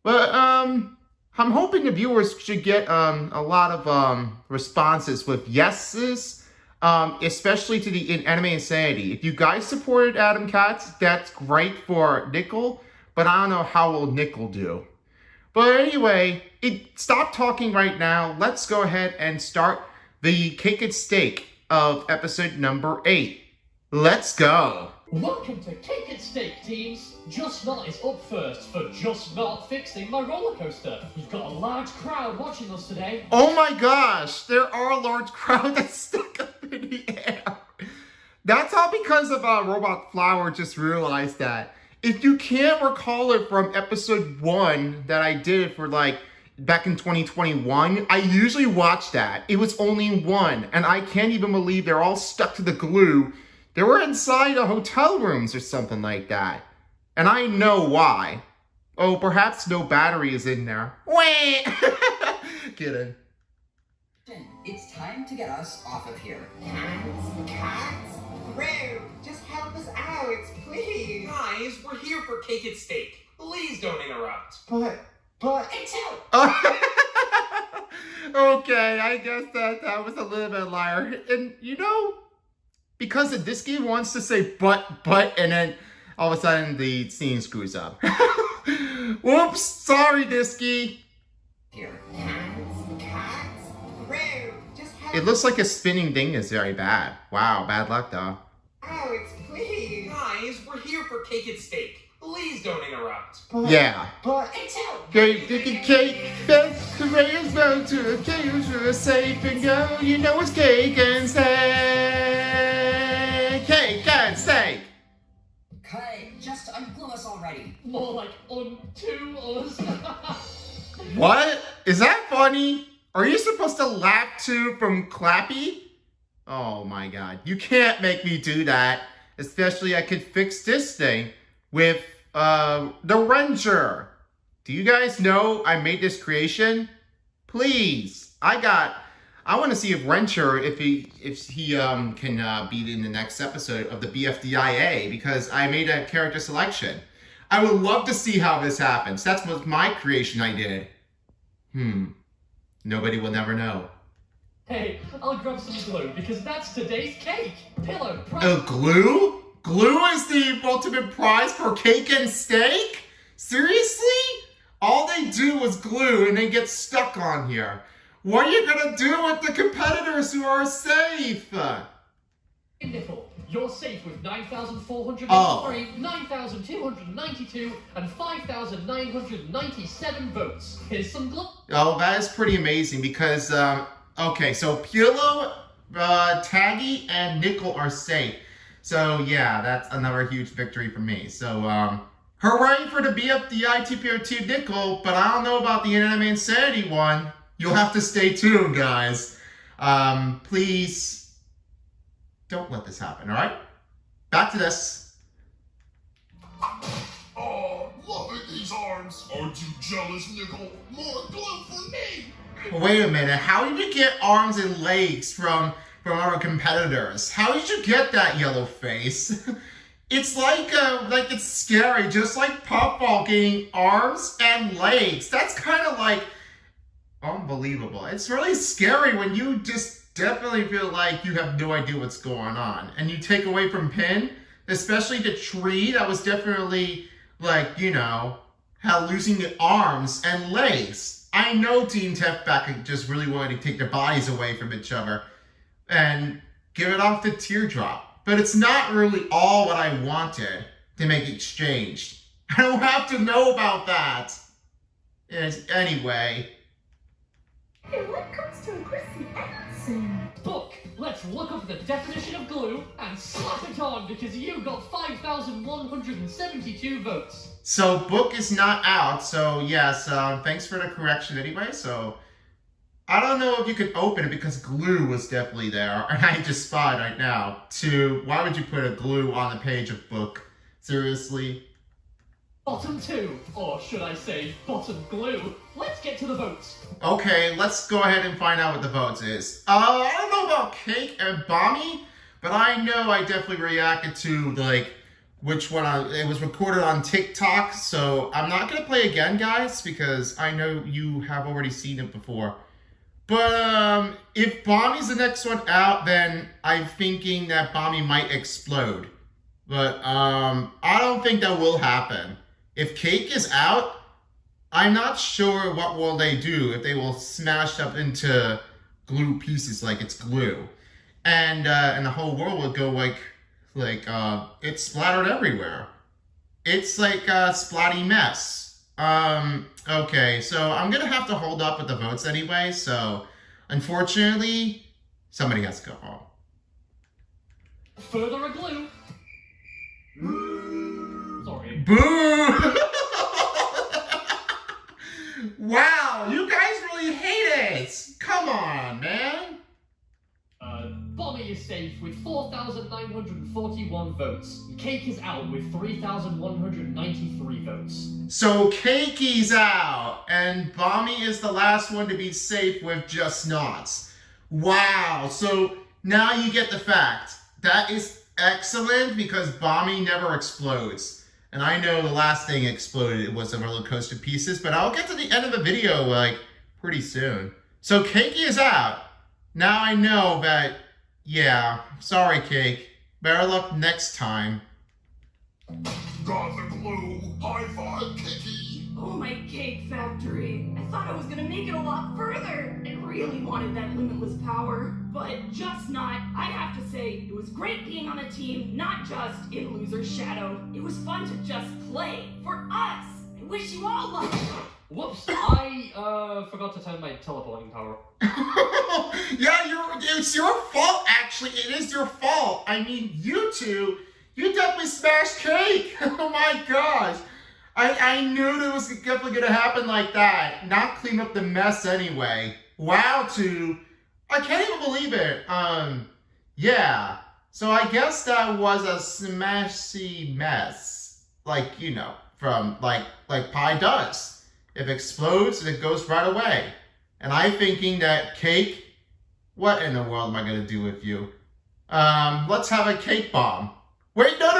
But I'm hoping the viewers should get a lot of responses with yeses, especially to the Anime Insanity. If you guys supported Adam Katz, that's great for Nickel, but I don't know how will Nickel do. But anyway, stop talking right now. Let's go ahead and start the Cake and Steak of episode number 8. Let's go. Welcome to Cake and Steak, teams. Just Not is up first for Just Not fixing my roller coaster. We've got a large crowd watching us today. Oh my gosh, there are a large crowd that's stuck up in the air. That's all because of Robot Flower just realized that. If you can't recall it from episode 1 that I did it for back in 2021, I usually watch that. It was only 1, and I can't even believe they're all stuck to the glue. They were inside the hotel rooms or something like that. And I know why. Oh, perhaps no battery is in there. Wait! Kidding. It's time to get us off of here. Cats? Rude! Just help us out, please! Guys, we're here for Cake and Steak. Please don't interrupt. But... It's out! Okay, I guess that was a little bit liar. And you know, because the Disky wants to say but, and then all of a sudden the scene screws up. Whoops, sorry Disky. Here. Cats? Rude! Just help. It looks like a spinning thing is very bad. Wow, bad luck though. Alex, please! Guys, we're here for Cake and Steak. Please don't interrupt. Yeah. But... It's out! Cake, best careers go to a cake, you're safe and go. You know it's Cake and Steak. Cake and Steak. Cut it. Just unglue us already. More like unto us. What? Is that funny? Are you supposed to laugh too from Clappy? Oh my god. You can't make me do that. Especially I could fix this thing with the Ranger. Do you guys know I made this creation? Please. I got I want to see if Rencher, if he can be in the next episode of the BFDIA, because I made a character selection. I would love to see how this happens. That's what my creation I did. Nobody will never know. Hey, I'll grab some glue because that's today's cake. Pillow, Glue? Glue is the ultimate prize for cake and steak? Seriously? All they do is glue and they get stuck on here. What are you gonna do with the competitors who are safe? Nickel, you're safe with 9,403, 9,292, and 5,997 votes. Here's some glue. Oh, that is pretty amazing because, okay, so Pillow, Taggy, and Nickel are safe. So, yeah, that's another huge victory for me. So, hooray for the BFDI TPOT Nickel, but I don't know about the Anime Insanity one. You'll have to stay tuned, guys. Please don't let this happen, all right? Back to this. Oh, look at these arms. Aren't you jealous, Nickel? More glue for me. Wait a minute. How did you get arms and legs from our competitors? How did you get that, yellow face? It's like it's scary, just like Puffball getting arms and legs. That's kind of like unbelievable. It's really scary when you just definitely feel like you have no idea what's going on. And you take away from Pin, especially the tree that was definitely like, you know, how losing the arms and legs. I know Team Tefback just really wanted to take their bodies away from each other and give it off the teardrop. But it's not really all what I wanted to make exchanged. I don't have to know about that. Anyway. Hey, what comes to a Chrissy accent? Book, let's look up the definition of glue and slap it on because you got 5,172 votes. So Book is not out, so yes, thanks for the correction anyway. So I don't know if you could open it because glue was definitely there, and I just spied right now. Why would you put a glue on the page of Book? Seriously? Bottom two, or should I say bottom glue. Let's get to the votes. Okay, let's go ahead and find out what the votes is. I don't know about Cake and Bommy, but I know I definitely reacted to, like, which one it was recorded on TikTok, so I'm not going to play again, guys, because I know you have already seen it before. But, if Bommy's the next one out, then I'm thinking that Bommy might explode. But, I don't think that will happen. If Cake is out, I'm not sure what will they do, if they will smash up into glue pieces like it's glue. And the whole world will go like it's splattered everywhere. It's like a splatty mess. Okay, so I'm gonna have to hold up with the votes anyway, so unfortunately, somebody has to go home. Further a glue. Sorry. Boo! Wow, you guys really hate it! Come on, man! Bommy is safe with 4,941 votes. Cake is out with 3,193 votes. So Cakey's out, and Bommy is the last one to be safe with just knots. Wow, so now you get the fact. That is excellent because Bommy never explodes. And I know the last thing exploded was the roller coaster pieces, but I'll get to the end of the video, like, pretty soon. So Cakey is out. Now I know that, yeah, sorry, Cake. Better luck next time. Got the glue. High five, Cakey. Oh, my cake factory. I thought I was gonna make it a lot further. I really wanted that limitless power, but just not. I have to say, it was great being on a team, not just in Loser's Shadow. It was fun to just play for us. I wish you all luck. Whoops, I forgot to turn my teleporting power. Yeah, it's your fault, actually. It is your fault. I mean, you two, you definitely smashed Cake. Oh my gosh. I knew it was definitely going to happen like that. Not clean up the mess anyway. Wow, two. I can't even believe it. Yeah. So I guess that was a smashy mess. Like, you know, from, like pie does. If it explodes, it goes right away. And I'm thinking that Cake What in the world am I gonna do with you? Let's have a cake bomb. Wait, no.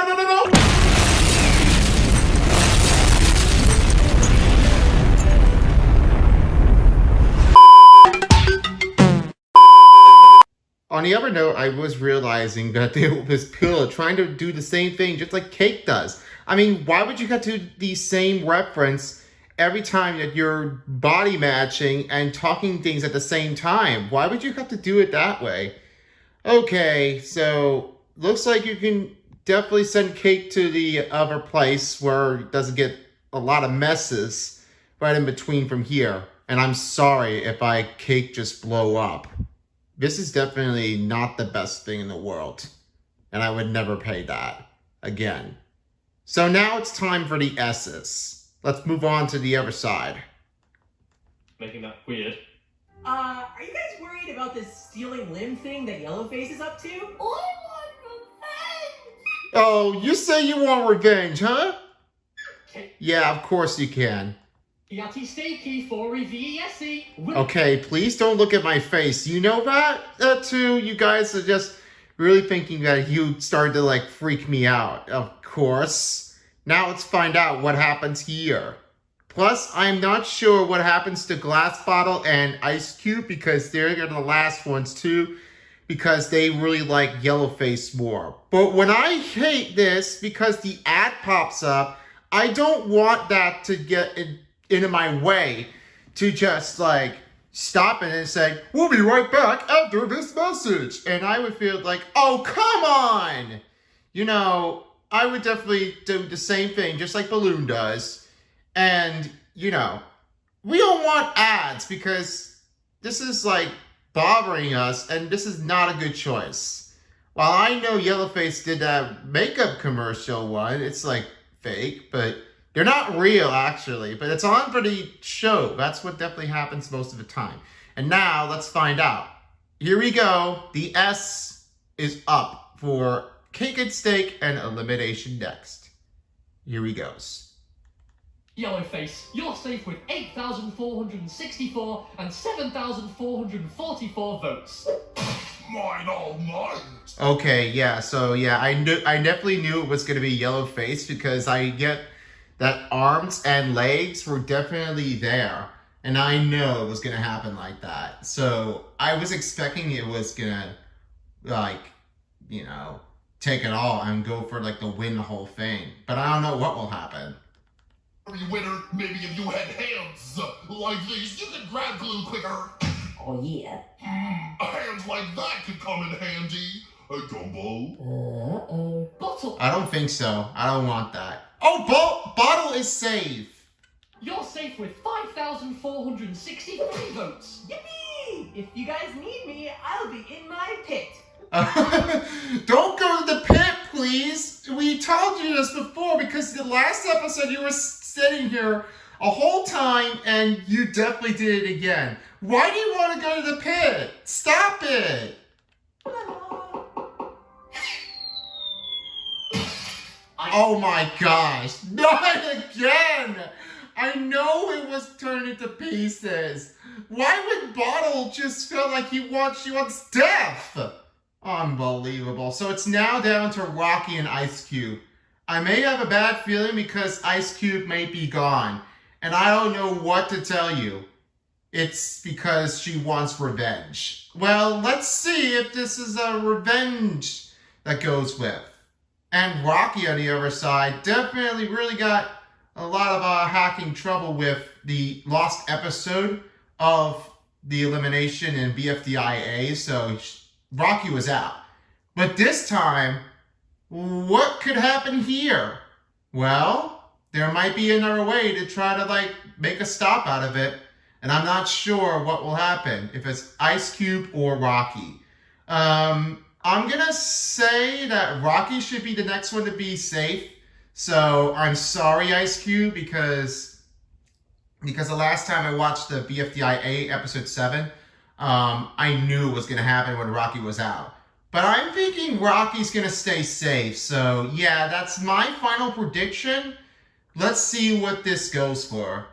On the other note, I was realizing that this pillow trying to do the same thing just like Cake does. I mean, why would you have to do the same reference every time that you're body matching and talking things at the same time? Why would you have to do it that way? Okay, so looks like you can definitely send Cake to the other place where it doesn't get a lot of messes right in between from here. And I'm sorry if Cake just blow up. This is definitely not the best thing in the world. And I would never pay that again. So now it's time for the S's. Let's move on to the other side. Making that weird. Are you guys worried about this stealing limb thing that Yellowface is up to? I want revenge! Oh, you say you want revenge, huh? Yeah, of course you can. Okay, please don't look at my face. You know that too? You guys are just really thinking that you started to like freak me out. Of course. Now let's find out what happens here. Plus, I'm not sure what happens to Glass Bottle and Ice Cube because they're the last ones too, because they really like Yellowface more. But when I hate this because the ad pops up, I don't want that to get into my way to just like stop it and say, we'll be right back after this message. And I would feel like, oh, come on. You know, I would definitely do the same thing, just like Balloon does. And, you know, we don't want ads because this is like bothering us and this is not a good choice. While I know Yellowface did that makeup commercial one, it's like fake, but they're not real, actually, but it's on for the show. That's what definitely happens most of the time. And now, let's find out. Here we go. The S is up for Cake and Steak and Elimination next. Here he goes. Yellowface, you're safe with 8,464 and 7,444 votes. Mine, all mine. Okay, yeah, so yeah, I definitely knew it was going to be Yellowface because I get that arms and legs were definitely there. And I know it was going to happen like that. So I was expecting it was going to, like, you know, take it all and go for, like, the win the whole thing. But I don't know what will happen. Winner, maybe if you had hands like these, you could grab glue quicker. Oh, yeah. A hand like that could come in handy. A gumbo. Bottle. I don't think so. I don't want that. Oh, Bottle is safe. You're safe with 5,463 votes. Yippee! If you guys need me, I'll be in my pit. Don't go to the pit, please. We told you this before because the last episode you were sitting here a whole time and you definitely did it again. Why do you want to go to the pit? Stop it. Oh my gosh, not again! I know it was turned into pieces. Why would Bottle just feel like she wants death? Unbelievable. So it's now down to Rocky and Ice Cube. I may have a bad feeling because Ice Cube may be gone. And I don't know what to tell you. It's because she wants revenge. Well, let's see if this is a revenge that goes with. And Rocky on the other side definitely really got a lot of hacking trouble with the lost episode of the elimination in BFDIA, so Rocky was out. But this time, what could happen here? Well, there might be another way to try to like make a stop out of it, and I'm not sure what will happen, if it's Ice Cube or Rocky. I'm gonna say that Rocky should be the next one to be safe. So I'm sorry, Ice Cube, because the last time I watched the BFDIA episode 7, I knew it was gonna happen when Rocky was out. But I'm thinking Rocky's gonna stay safe. So yeah, that's my final prediction. Let's see what this goes for.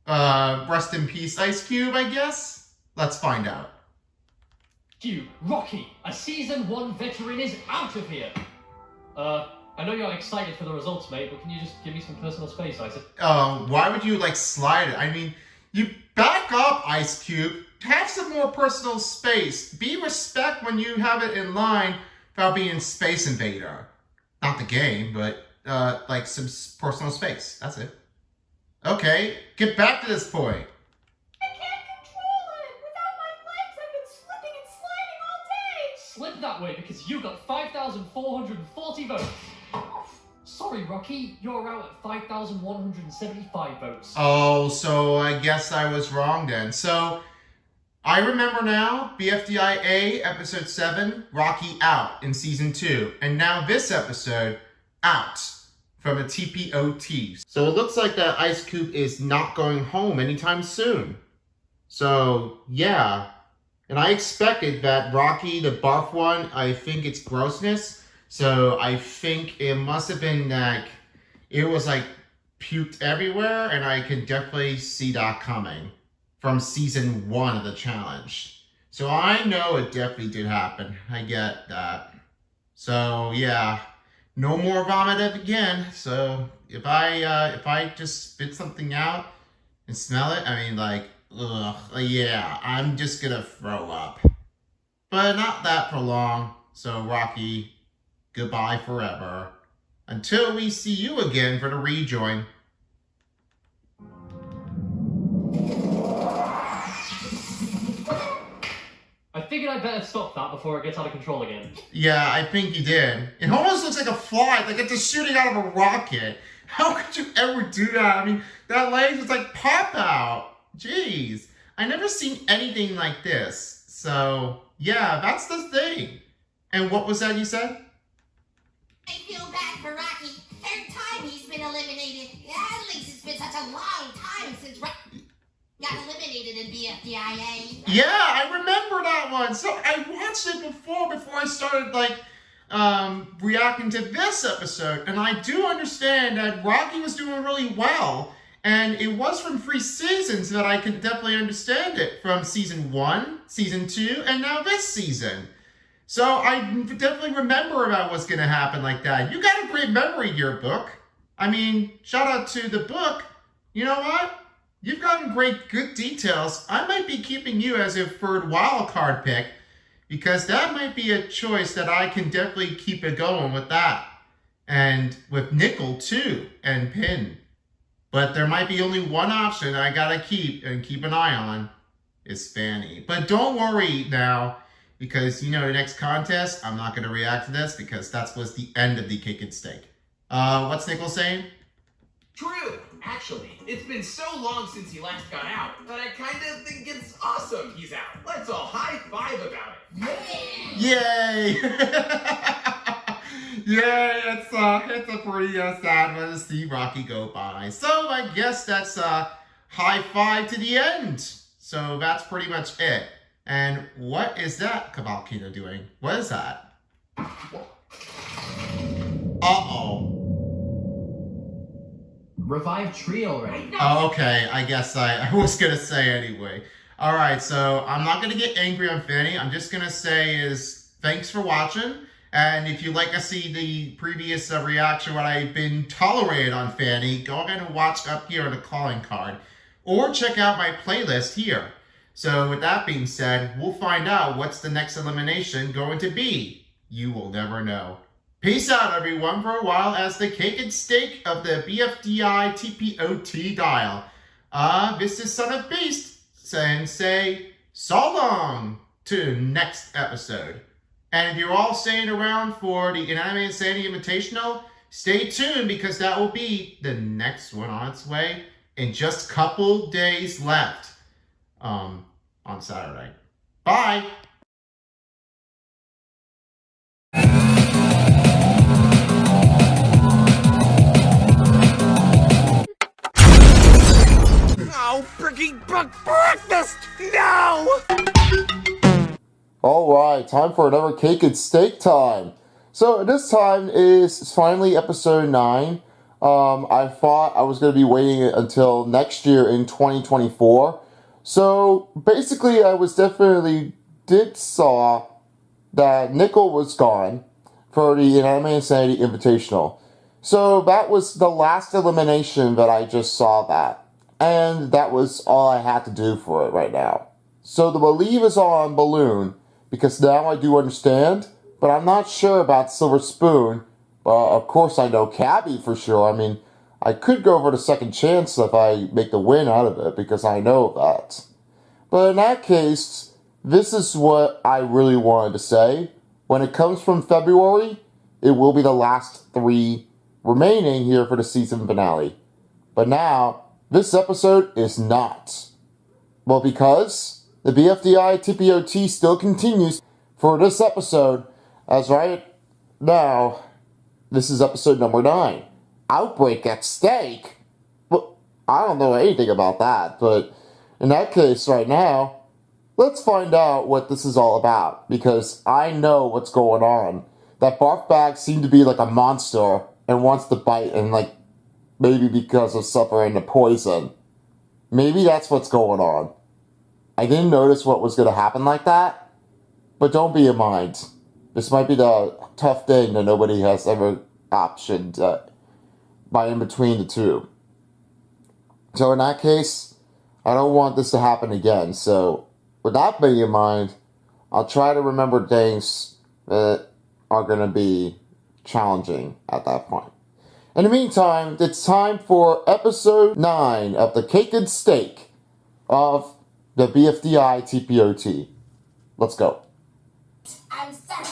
Rest in peace, Ice Cube, I guess? Let's find out. Cube, Rocky, a Season 1 veteran is out of here! I know you're excited for the results, mate, but can you just give me some personal space, Isaac? Why would you, slide it? I mean, you back up, Ice Cube. Have some more personal space. Be respect when you have it in line without being Space Invader. Not the game, but, some personal space. That's it. Okay, get back to this point. I can't control it! Without my legs, I've been slipping and sliding all day! Slip that way because you got 5,440 votes. Sorry, Rocky, you're out at 5,175 votes. Oh, so I guess I was wrong then. So, I remember now, BFDI episode 7, Rocky out in season 2. And now this episode, out from the TPOT. So it looks like that Ice Cube is not going home anytime soon. So, yeah. And I expected that Rocky, the barf one, I think it's grossness. So I think it must have been it was puked everywhere, and I can definitely see that coming from season 1 of the challenge. So I know it definitely did happen. I get that. So yeah, no more vomit again. So if I just spit something out and smell it, I mean ugh, yeah, I'm just gonna throw up. But not that for long. So Rocky, goodbye forever. Until we see you again for the rejoin. I figured I'd better stop that before it gets out of control again. Yeah, I think you did. It almost looks like a fly, like it's just shooting out of a rocket. How could you ever do that? I mean, that leg just pop out. Jeez. I never seen anything like this. So, yeah, that's the thing. And what was that you said? I feel bad for Rocky. Third time he's been eliminated. At least it's been such a long time since Rocky got eliminated in BFDIA. Yeah, I remember that one. So I watched it before I started reacting to this episode, and I do understand that Rocky was doing really well, and it was from 3 seasons that I can definitely understand it, from season 1, season 2, and now this season. So I definitely remember about what's going to happen like that. You got a great memory here, book. I mean, shout out to the book. You know what? You've gotten good details. I might be keeping you as a third wild card pick, because that might be a choice that I can definitely keep it going with that. And with Nickel too, and Pin. But there might be only one option I gotta keep an eye on is Fanny. But don't worry now, because the next contest, I'm not gonna react to this because that was the end of the cake and steak. What's Nickel saying? True. Actually, it's been so long since he last got out that I kind of think it's awesome he's out. Let's all high five about it. Yay! Yay! It's a pretty sad one to see Rocky go by. So I guess that's a high five to the end. So that's pretty much it. And what is that Cavalcino doing? What is that? Uh-oh. Revive Tree already. Oh, okay, I guess I was gonna say anyway. Alright, so I'm not gonna get angry on Fanny. I'm just gonna say thanks for watching. And if you'd like to see the previous reaction what I've been tolerated on Fanny, go ahead and watch up here on the calling card. Or check out my playlist here. So with that being said, we'll find out what's the next elimination going to be. You will never know. Peace out, everyone, for a while as the cake and steak of the BFDI TPOT dial. This is Son of Beast, and say so long to next episode. And if you're all staying around for the Inanimate Insanity Invitational, stay tuned because that will be the next one on its way in just a couple days left on Saturday. Bye! Oh, freaking breakfast! No! Alright, time for another cake and steak time. So this time is finally episode 9. I thought I was going to be waiting until next year in 2024. So basically I was definitely did saw that Nickel was gone for the Anime Insanity Invitational. So that was the last elimination that I just saw that. And that was all I had to do for it right now. So the believe is on Balloon, because now I do understand, but I'm not sure about Silver Spoon. Of course I know Cabby for sure. I mean, I could go for the second chance if I make the win out of it, because I know that. But in that case, this is what I really wanted to say. When it comes from February, it will be the last 3 remaining here for the season finale. But now, this episode is not. Well, because the BFDI TPOT still continues for this episode, as right now, this is episode number 9. Outbreak at stake? Well, I don't know anything about that, but in that case right now, let's find out what this is all about, because I know what's going on. That barf bag seemed to be like a monster and wants to bite, and like, maybe because of suffering the poison. Maybe that's what's going on. I didn't notice what was going to happen like that, but don't be in mind. This might be the tough thing that nobody has ever optioned by in between the two. So in that case, I don't want this to happen again, so with that being in mind, I'll try to remember things that are going to be challenging at that point. In the meantime, it's time for episode 9 of the Cake and Steak of the BFDI TPOT. Let's go. I'm sorry.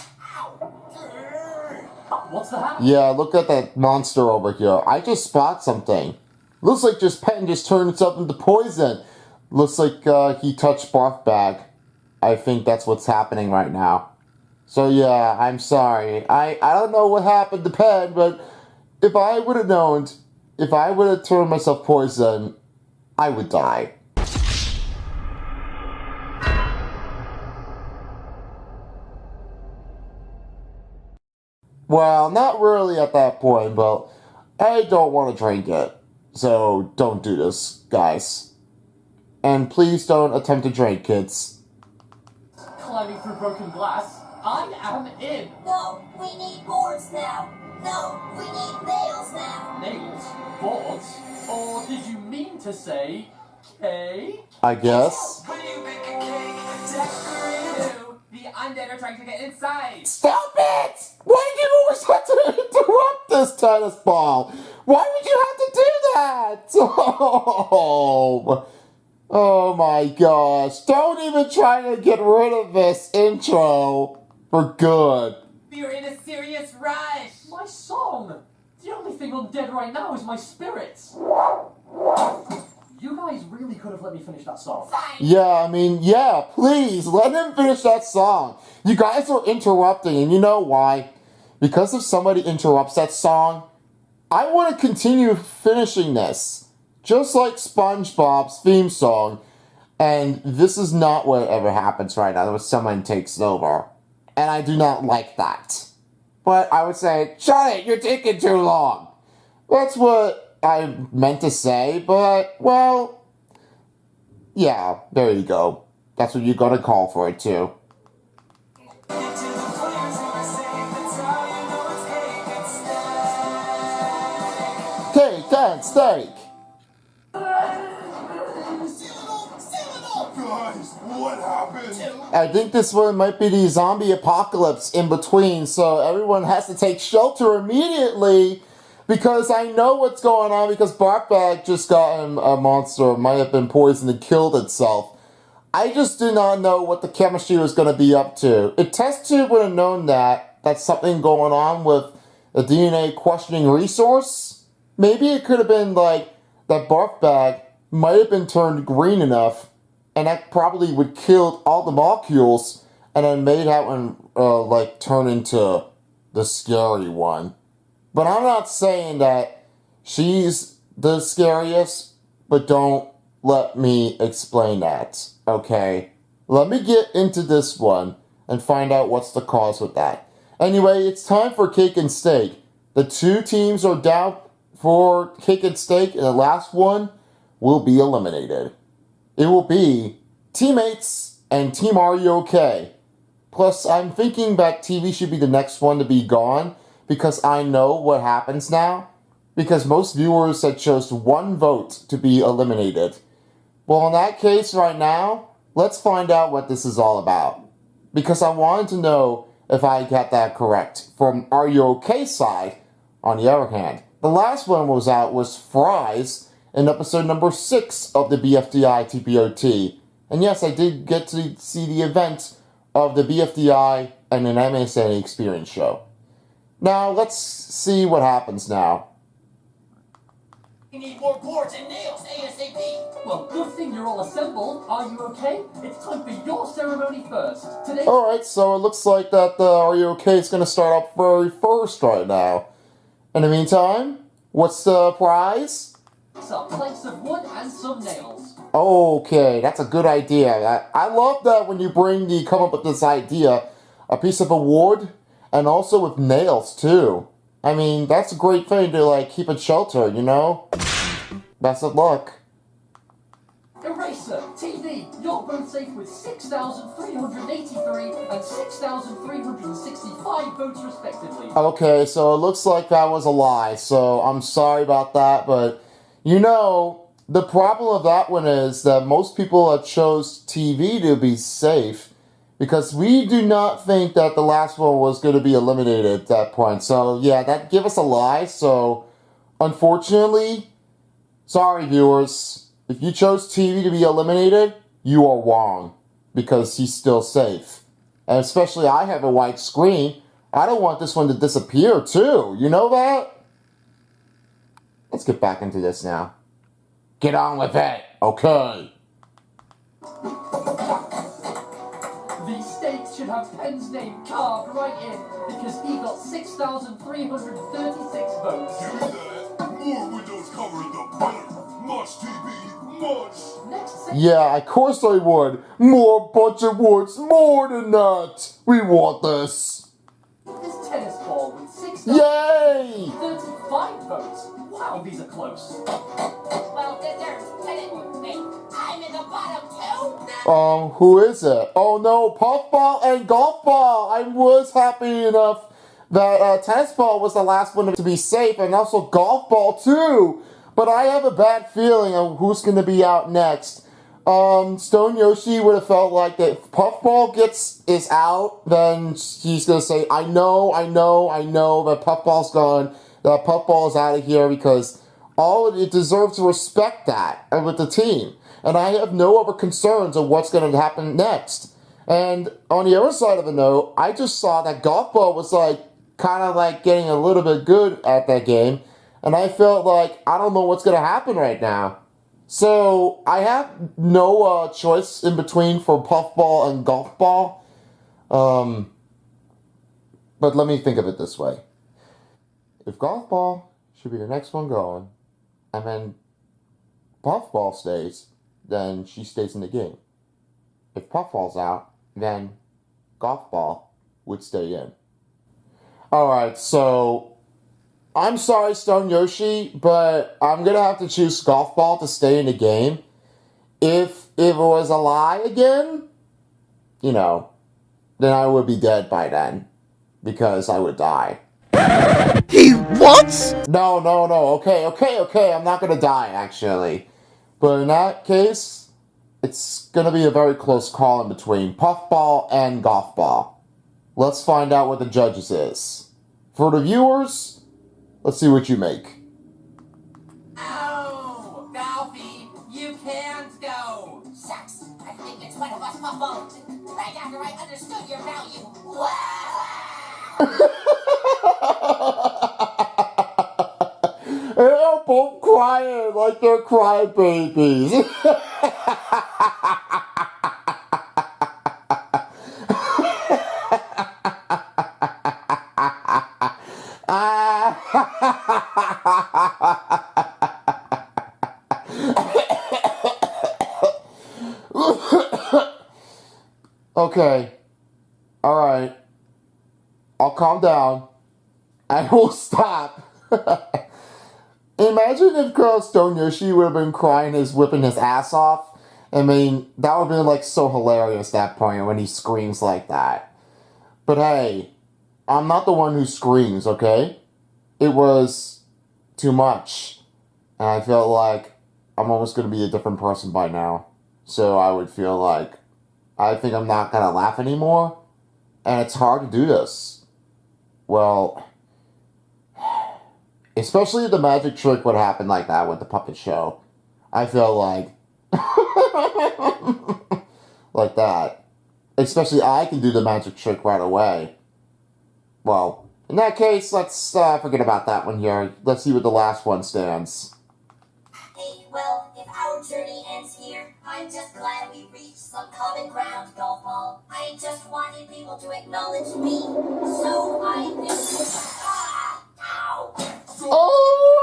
What's that? Yeah, look at that monster over here. I just spot something. Looks like just Pen just turned itself into poison. Looks like he touched Barf Bag. I think that's what's happening right now. So yeah, I'm sorry. I don't know what happened to Pen, but if I would have known, if I would have turned myself poison, I would die. Well, not really at that point, but I don't want to drink it. So don't do this, guys. And please don't attempt to drink, kids. Climbing through broken glass. I am in. No, we need boards now. No, we need nails now. Nails? Boards? Or did you mean to say cake? I guess. The undead are trying to get inside. Stop it! Why do you always have to interrupt this tennis ball? Why would you have to do that? Oh my gosh. Don't even try to get rid of this intro for good. You're in a serious rush. My song. The only thing undead right now is my spirits. You guys really could have let me finish that song. Yeah, I mean, yeah, please, let him finish that song. You guys are interrupting, and you know why? Because if somebody interrupts that song, I want to continue finishing this. Just like SpongeBob's theme song, and this is not what ever happens right now, when someone takes over. And I do not like that. But I would say, shut it, you're taking too long. That's what I meant to say, but, well, yeah, there you go. That's what you're gonna call for it, too. Cake and steak! Guys, what happened? I think this one might be the zombie apocalypse in between, so everyone has to take shelter immediately. Because I know what's going on, because Bartbag just got him a monster, might have been poisoned and killed itself. I just do not know what the chemistry was going to be up to. If Test Tube would have known that, that's something going on with a DNA questioning resource, maybe it could have been like, that Bartbag might have been turned green enough, and that probably would kill all the molecules, and then made that one, like, turn into the scary one. But I'm not saying that she's the scariest, but don't let me explain that, okay? Let me get into this one and find out what's the cause with that. Anyway, it's time for Cake and Steak. The 2 teams are down for Cake and Steak, and the last one will be eliminated. It will be Teammates and Team Are You OK? Plus, I'm thinking that TV should be the next one to be gone because I know what happens now. Because most viewers had chose one vote to be eliminated. Well, in that case right now, let's find out what this is all about. Because I wanted to know if I got that correct. From Are You OK side, on the other hand, the last one was out was Fries in episode number 6 of the BFDI TPOT. And yes, I did get to see the event of the BFDI and an MSN experience show. Now, let's see what happens now. We need more boards and nails ASAP. Well, good thing you're all assembled. Are you okay? It's time for your ceremony first. Today. Alright, so it looks like that the Are You OK is going to start up very first right now. In the meantime, what's the prize? Some planks of wood and some nails. Okay, that's a good idea. I love that when you come up with this idea, a piece of a wood, and also with nails too. I mean, that's a great thing to, like, keep it sheltered, you know? Best of luck. Eraser, TV, you're both safe with 6,383 and 6,365 votes respectively. Okay, so it looks like that was a lie, so I'm sorry about that, but, you know, the problem of that one is that most people have chose TV to be safe, because we do not think that the last one was going to be eliminated at that point. So, yeah, that gave us a lie. So, unfortunately, sorry, viewers. If you chose TV to be eliminated, you are wrong. Because he's still safe. And especially I have a white screen. I don't want this one to disappear, too. You know that? Let's get back into this now. Get on with it. Okay. These stakes should have Penn's name carved right in, because he got 6,336 votes. Give me that. More windows covering the better. Much TV, much. Yeah, of course I would. More bunch of woods, more than that. We want this. This tennis ball with 6,035 votes. Wow, these are close. Well, there's tennis with me. I'm in the bottom two. Who is it? Oh no, puffball and golf ball. I was happy enough that tennis ball was the last one to be safe, and also golf ball too. But I have a bad feeling of who's going to be out next. Stone Yoshi would have felt like that if puffball is out, then he's going to say, I know that puffball's gone, that puffball is out of here, because it deserves to respect that with the team. And I have no other concerns of what's going to happen next. And on the other side of the note, I just saw that golf ball was kind of getting a little bit good at that game. And I felt like, I don't know what's going to happen right now. So I have no choice in between for puffball and golf ball. But let me think of it this way. If golf ball should be the next one going, and then puffball stays, then she stays in the game. If puffball's out, then golf ball would stay in. Alright, so I'm sorry, Stone Yoshi, but I'm gonna have to choose golf ball to stay in the game. If it was a lie again, then I would be dead by then. Because I would die. He what? No. Okay. I'm not gonna die, actually. But in that case, it's gonna be a very close call in between puffball and golf ball. Let's find out what the judges is. For the viewers, let's see what you make. Oh, Golfy, you can't go. Shucks, I think it's one of us, Puffball. Right after I understood your value. They're both crying like they're crybabies. Okay. Alright. I'll calm down. I will stop. Imagine if Stone Yoshi would have been crying whipping his ass off, I mean, that would be like so hilarious at that point when he screams like that. But hey, I'm not the one who screams, okay? It was too much. And I felt like I'm almost going to be a different person by now. So I would feel like I think I'm not going to laugh anymore. And it's hard to do this. Well, especially if the magic trick would happen like that with the puppet show. I feel like like that. Especially I can do the magic trick right away. Well, in that case, let's forget about that one here. Let's see what the last one stands. Hey, well, if our journey ends here, I'm just glad we reached some common ground, golf ball. I just wanted people to acknowledge me, so I think... Ow! Oh!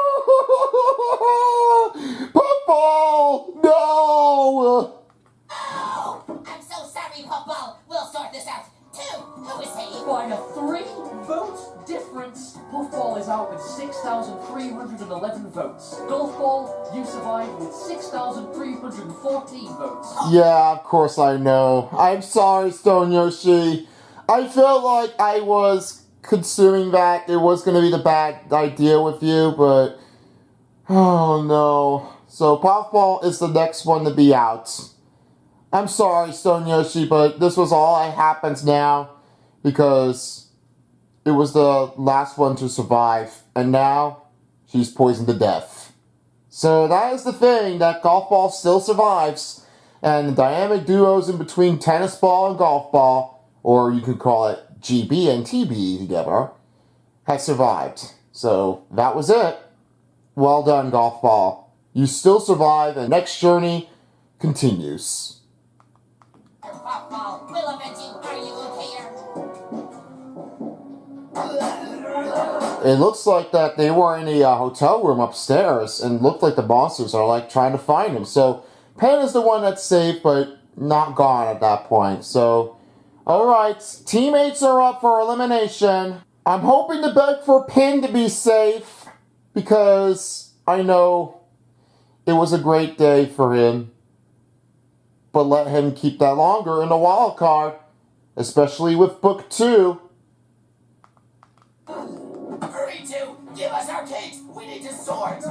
Puffball! No! Oh! I'm so sorry, Puffball. We'll sort this out. 2, who is saying? By a 3-vote difference, Puffball is out with 6,311 votes. Golf Ball, you survived with 6,314 votes. Yeah, of course I know. I'm sorry, Stone Yoshi. I felt like I was consuming that. It was going to be the bad idea with you, but... Oh, no. So, Puffball is the next one to be out. I'm sorry, Stone Yoshi, but this was all that happens now because it was the last one to survive, and now she's poisoned to death. So that is the thing, that golf ball still survives, and the dynamic duos in between tennis ball and golf ball, or you could call it GB and TB together, has survived. So that was it. Well done, golf ball. You still survive, and the next journey continues. Puffball, we'll avenge you. Are you okay? It looks like that they were in a hotel room upstairs, and looked like the monsters are like trying to find him. So Pen is the one that's safe, but not gone at that point. So, alright, teammates are up for elimination. I'm hoping to beg for Pin to be safe, because I know it was a great day for him. But let him keep that longer in the wild card, especially with Book 2. Hurry, 2! Give us our cakes! We need to sort!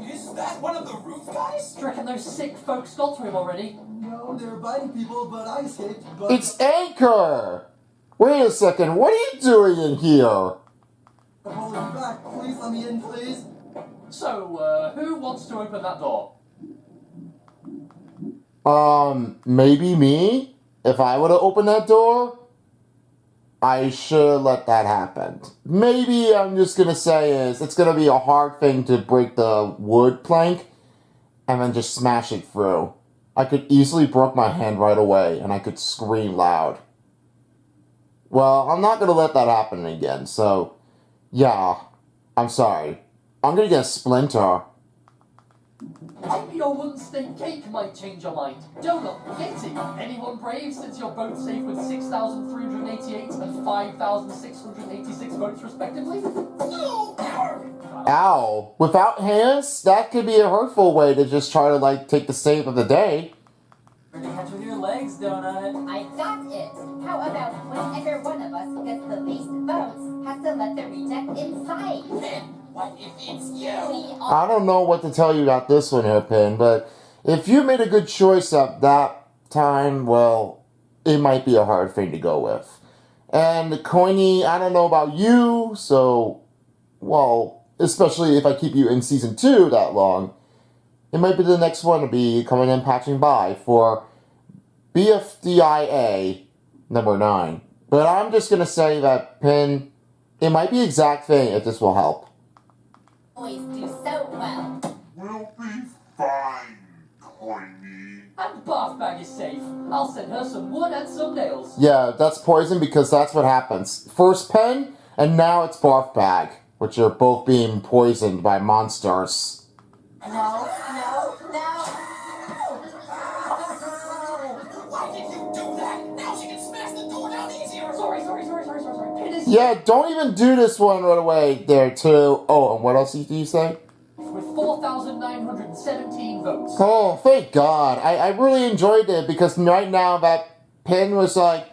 Is that one of the roof guys? Do you reckon those sick folks got to him already? No, they're biting people, but I escaped. But... It's Anchor! Wait a second, what are you doing in here? I'm holding you back. Please let me in, please. So, who wants to open that door? Maybe me? If I would have opened that door, I should let that happen. Maybe I'm just gonna say is, it's gonna be a hard thing to break the wood plank, and then just smash it through. I could easily break my hand right away, and I could scream loud. Well, I'm not gonna let that happen again, so, yeah, I'm sorry. I'm gonna get a splinter. Maybe your wooden steak cake might change your mind. Donut, Katie, anyone brave since you're both safe with 6,388 and 5,686 votes respectively? Ow. Without hands, that could be a hurtful way to just try to, like, take the save of the day. Pretty catch with your legs, Donut. I got it. How about whenever one of us gets the least votes, has to let the reject inside? Then, what if it's you? I don't know what to tell you about this one here, Pin, but if you made a good choice at that time, well, it might be a hard thing to go with. And Coiny, I don't know about you, so, well, especially if I keep you in Season 2 that long, it might be the next one to be coming in patching by for BFDI number 9. But I'm just going to say that, Pin, it might be the exact thing if this will help. Boys do so well. We'll be fine, Coiny. And Bath Bag is safe. I'll send her some wood and some nails. Yeah, that's poison because that's what happens. First Pen, and now it's Barf Bag, which are both being poisoned by monsters. No. Why did you do that? Now she can smash the door down easier! Sorry. Pin is... Yeah, don't even do this one right away there, too. Oh, and what else did you say? with 4,917 votes. Oh, thank God. I really enjoyed it because right now that pin was like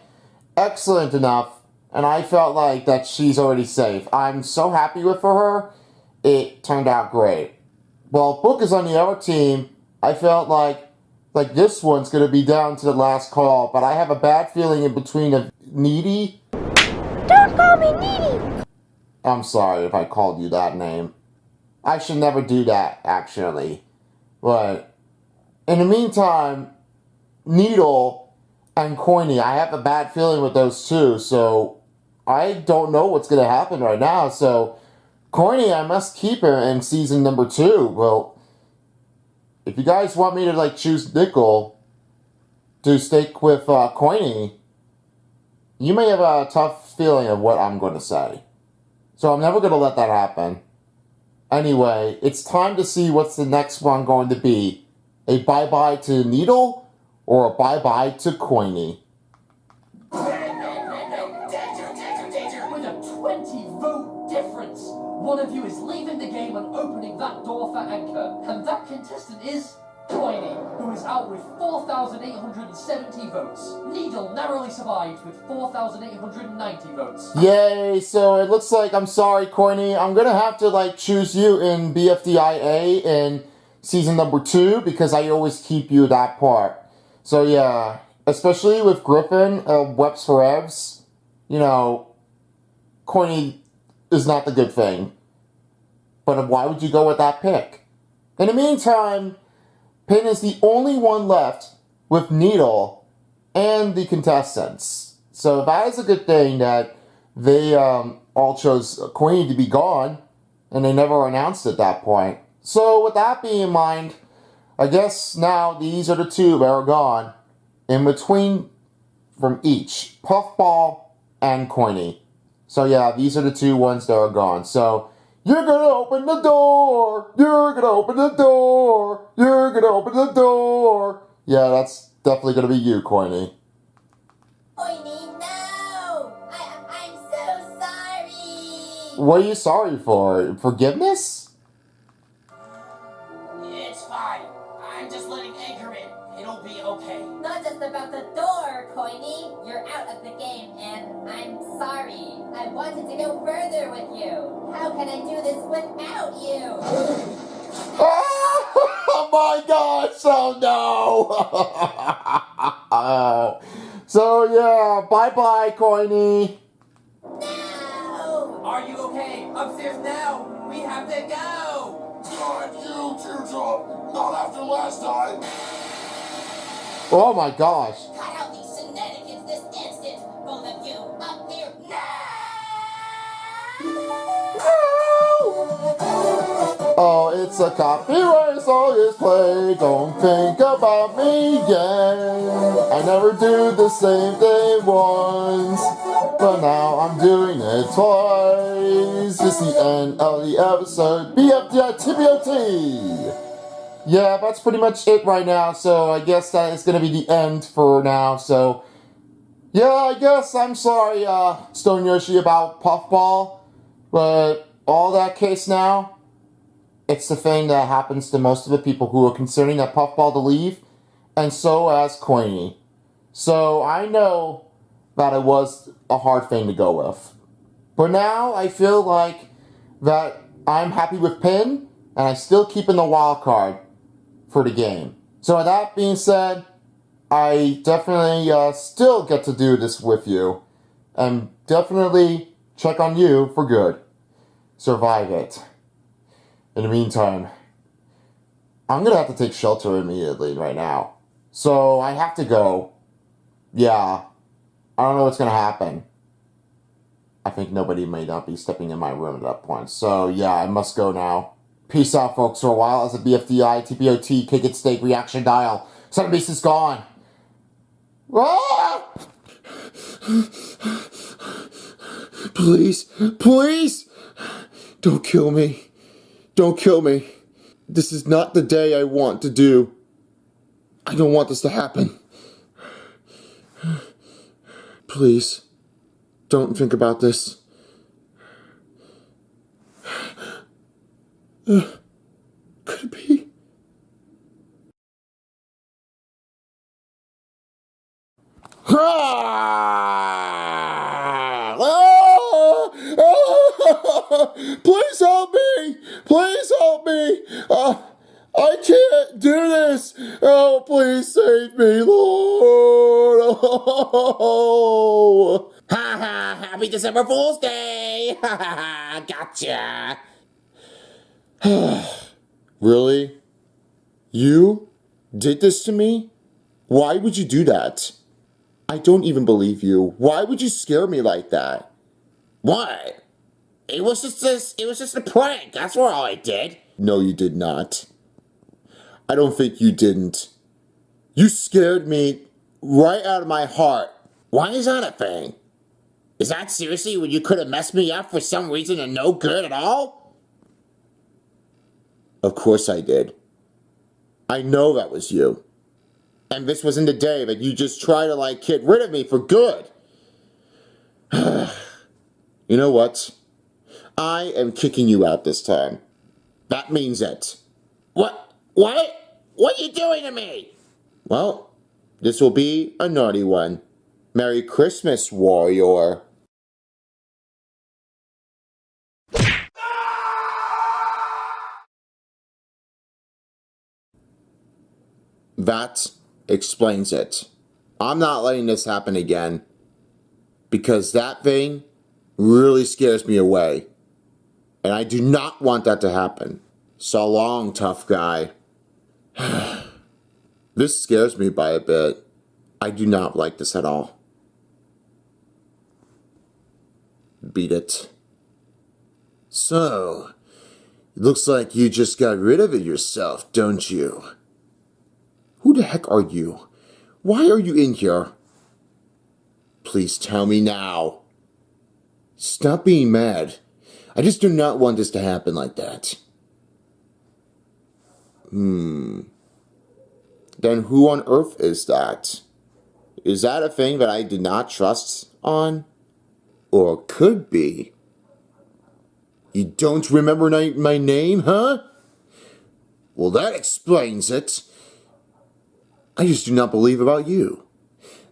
excellent enough and I felt like that she's already safe. I'm so happy with for her. It turned out great. Well, Book is on the other team. I felt like this one's going to be down to the last call, but I have a bad feeling in between of Needy. Don't call me Needy! I'm sorry if I called you that name. I should never do that, actually. But in the meantime, Needle and Coiny, I have a bad feeling with those two, so I don't know what's going to happen right now. So Coiny, I must keep her in season number 2. Well, if you guys want me to like choose Nickel to stick with Coiny, you may have a tough feeling of what I'm going to say. So I'm never going to let that happen. Anyway, it's time to see what's the next one going to be. A bye-bye to Needle or a bye-bye to Coiny. With a 20-vote difference, one of you is leaving the game and opening that door for Anchor. And that contestant is Coiny, who is out with 4,870 votes. Needle narrowly survived with 4,890 votes. Yay, so it looks like, I'm sorry, Coiny, I'm going to have to like choose you in BFDIA in season number 2 because I always keep you that part. So yeah, especially with Griffin, Weps for Evs, you know, Coiny is not the good thing. But why would you go with that pick? In the meantime, Pin is the only one left with Needle and the contestants. So that is a good thing that they all chose Coiny to be gone, and they never announced at that point. So with that being in mind, I guess now these are the two that are gone, in between from each, Puffball and Coiny. So yeah, these are the two ones that are gone. So you're gonna open the door! You're gonna open the door! You're gonna open the door! Yeah, that's definitely gonna be you, Coiny. Coiny, no! I'm so sorry! What are you sorry for? Forgiveness? It's fine. I'm just letting Anchor in. It'll be okay. Not just about the door, Coiny. You're out of the game, and I'm sorry. I wanted to go further with you. How can I do this without you? Oh my gosh, oh no! So yeah, bye-bye, Coiny. No! Are you okay? Upstairs now. We have to go. Not you, Teardrop! Not after last time! Oh my gosh. Cut out these shenanigans this instant! Both of you, up here now! Oh, it's a copyright song is played. Don't think about me again. I never do the same thing once, but now I'm doing it twice. It's the end of the episode. BFDI TPOT. Yeah, that's pretty much it right now. So I guess that is going to be the end for now. So yeah, I guess I'm sorry, Stone Yoshi, about Puffball, but all that case now, it's the thing that happens to most of the people who are considering that Puffball to leave, and so as Coiny. So I know that it was a hard thing to go with. But now I feel like that I'm happy with Pin, and I still keep in the wild card for the game. So with that being said, I definitely still get to do this with you, and definitely check on you for good. Survive it. In the meantime, I'm gonna have to take shelter immediately right now. So I have to go. Yeah. I don't know what's gonna happen. I think nobody may not be stepping in my room at that point. So yeah, I must go now. Peace out, folks, for a while as a BFDI, TPOT, Kick It Steak Reaction Dial. Son Beast is gone. Ah! Please, please! Don't kill me. Don't kill me. This is not the day I want to do. I don't want this to happen. Please, don't think about this. could be? Ah! Oh! Oh! Please help me! Please help me! I can't do this! Oh, please save me, Lord! Oh! Ha ha! Happy December Fool's Day! Ha ha ha! Gotcha! Really? You did this to me? Why would you do that? I don't even believe you. Why would you scare me like that? What? It was just a prank. That's all I did. No, you did not. I don't think you didn't. You scared me right out of my heart. Why is that a thing? Is that seriously when you could have messed me up for some reason and no good at all? Of course I did. I know that was you. And this wasn't the day that you just try to, like, get rid of me for good. You know what? I am kicking you out this time. That means it. What? What? What are you doing to me? Well, this will be a naughty one. Merry Christmas, warrior. That explains it. I'm not letting this happen again. Because that thing really scares me away. And I do not want that to happen. So long, tough guy. This scares me by a bit. I do not like this at all. Beat it. So, it looks like you just got rid of it yourself, don't you? Who the heck are you? Why are you in here? Please tell me now. Stop being mad. I just do not want this to happen like that. Then who on earth is that? Is that a thing that I did not trust on? Or could be? You don't remember my name, huh? Well, that explains it. I just do not believe about you.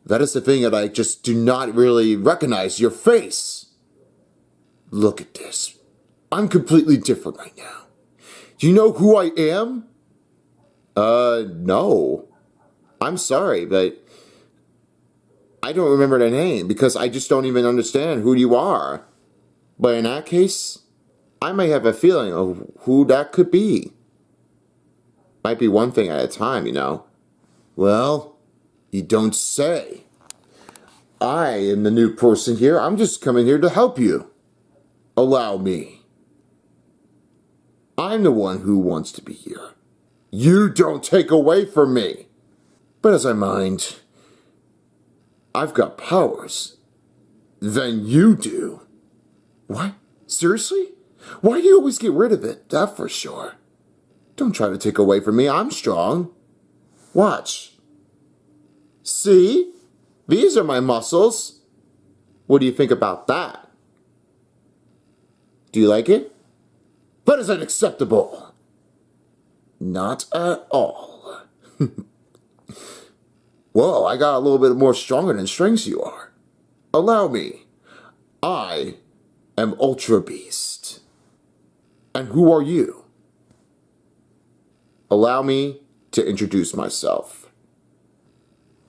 That is the thing that I just do not really recognize your face. Look at this. I'm completely different right now. Do you know who I am? No. I'm sorry, but I don't remember the name because I just don't even understand who you are. But in that case, I may have a feeling of who that could be. Might be one thing at a time, you know. Well, you don't say. I am the new person here. I'm just coming here to help you. Allow me. I'm the one who wants to be here. You don't take away from me. But as I mind, I've got powers. Then you do. What? Seriously? Why do you always get rid of it? That for sure. Don't try to take away from me. I'm strong. Watch. See? These are my muscles. What do you think about that? Do you like it? That is unacceptable. Not at all. Well, I got a little bit more stronger than strengths you are. Allow me. I am Ultra Beast. And who are you? Allow me to introduce myself.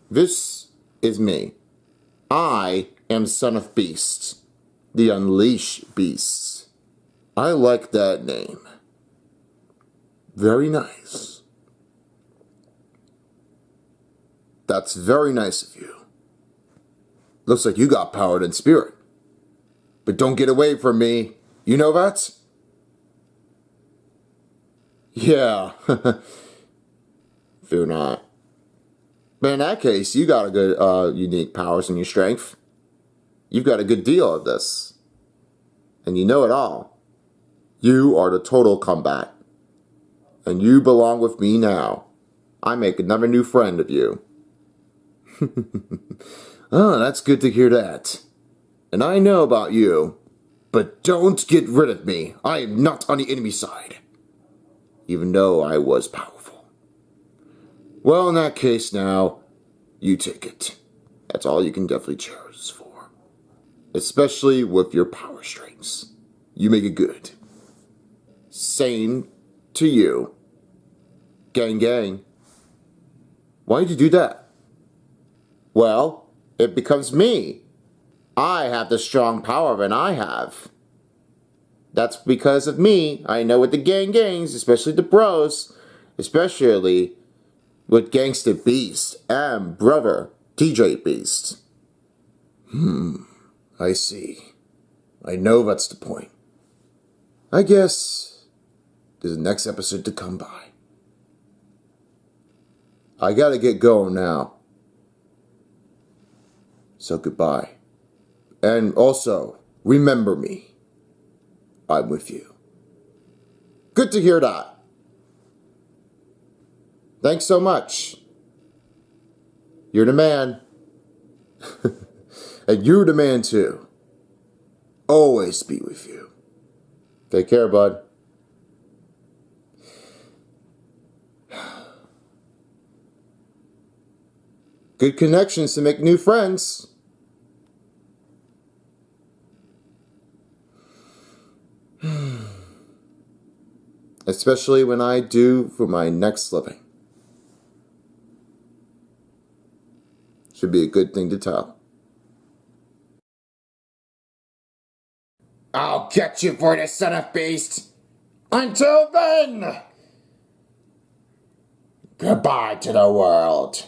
This is me. I am Son of Beast, the Unleash Beasts. I like that name. Very nice. That's very nice of you. Looks like you got power in spirit. But don't get away from me. You know that? Yeah. Fear not. But in that case, you got a good, unique powers in your strength. You've got a good deal of this. And you know it all. You are the total combat. And you belong with me now. I make another new friend of you. Oh, that's good to hear that. And I know about you. But don't get rid of me. I am not on the enemy side. even though I was powerful. Well, in that case now, you take it. That's all you can definitely cherish this for. Especially with your power strengths. You make it good. Same to you. Gang gang. Why did you do that? Well, it becomes me. I have the strong power that I have. That's because of me. I know with the gangs, especially the bros, especially with Gangsta Beast and brother TJ Beast. I see. I know that's the point. I guess there's the next episode to come by. I gotta get going now. So goodbye. And also, remember me. I'm with you. Good to hear that. Thanks so much. You're the man. And you're the man too. Always be with you. Take care, bud. Good connections to make new friends. Especially when I do for my next living. Should be a good thing to tell. I'll get you for the son of beast. Until then, goodbye to the world.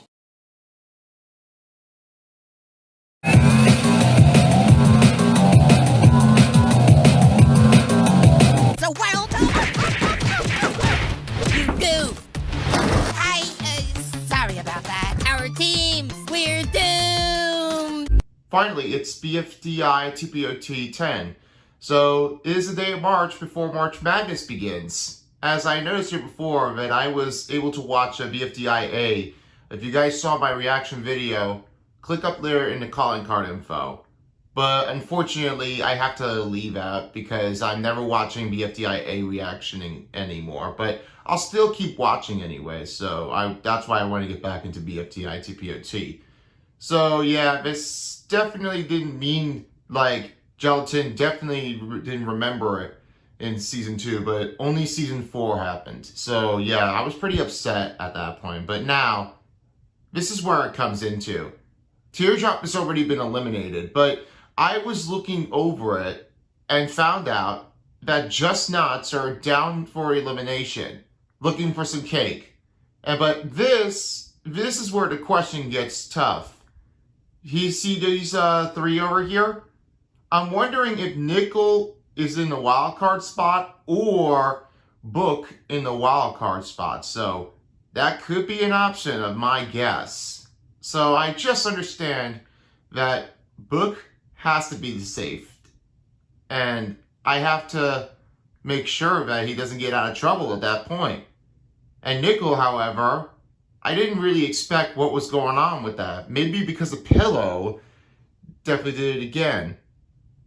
The world? You do. Sorry about that. Our teams, we're doomed. Finally, it's BFDI TPOT 10. So it is the day of March before March Madness begins. As I noticed here before that I was able to watch a BFDI A. If you guys saw my reaction video, click up there in the calling card info. But unfortunately, I have to leave out because I'm never watching BFDI A reaction anymore. But I'll still keep watching anyway, so that's why I want to get back into BFDI TPOT. So yeah, this definitely didn't mean, like, Gelatin definitely didn't remember it in Season 2, but only Season 4 happened. So yeah, I was pretty upset at that point. But now, this is where it comes into. Teardrop has already been eliminated, but I was looking over it and found out that Just Knots are down for elimination, looking for some cake. But this is where the question gets tough. You see these three over here? I'm wondering if Nickel is in the wild card spot or Book in the wild card spot. So that could be an option of my guess. So I just understand that Book has to be safe. And I have to make sure that he doesn't get out of trouble at that point. And Nickel, however, I didn't really expect what was going on with that. Maybe because the pillow definitely did it again.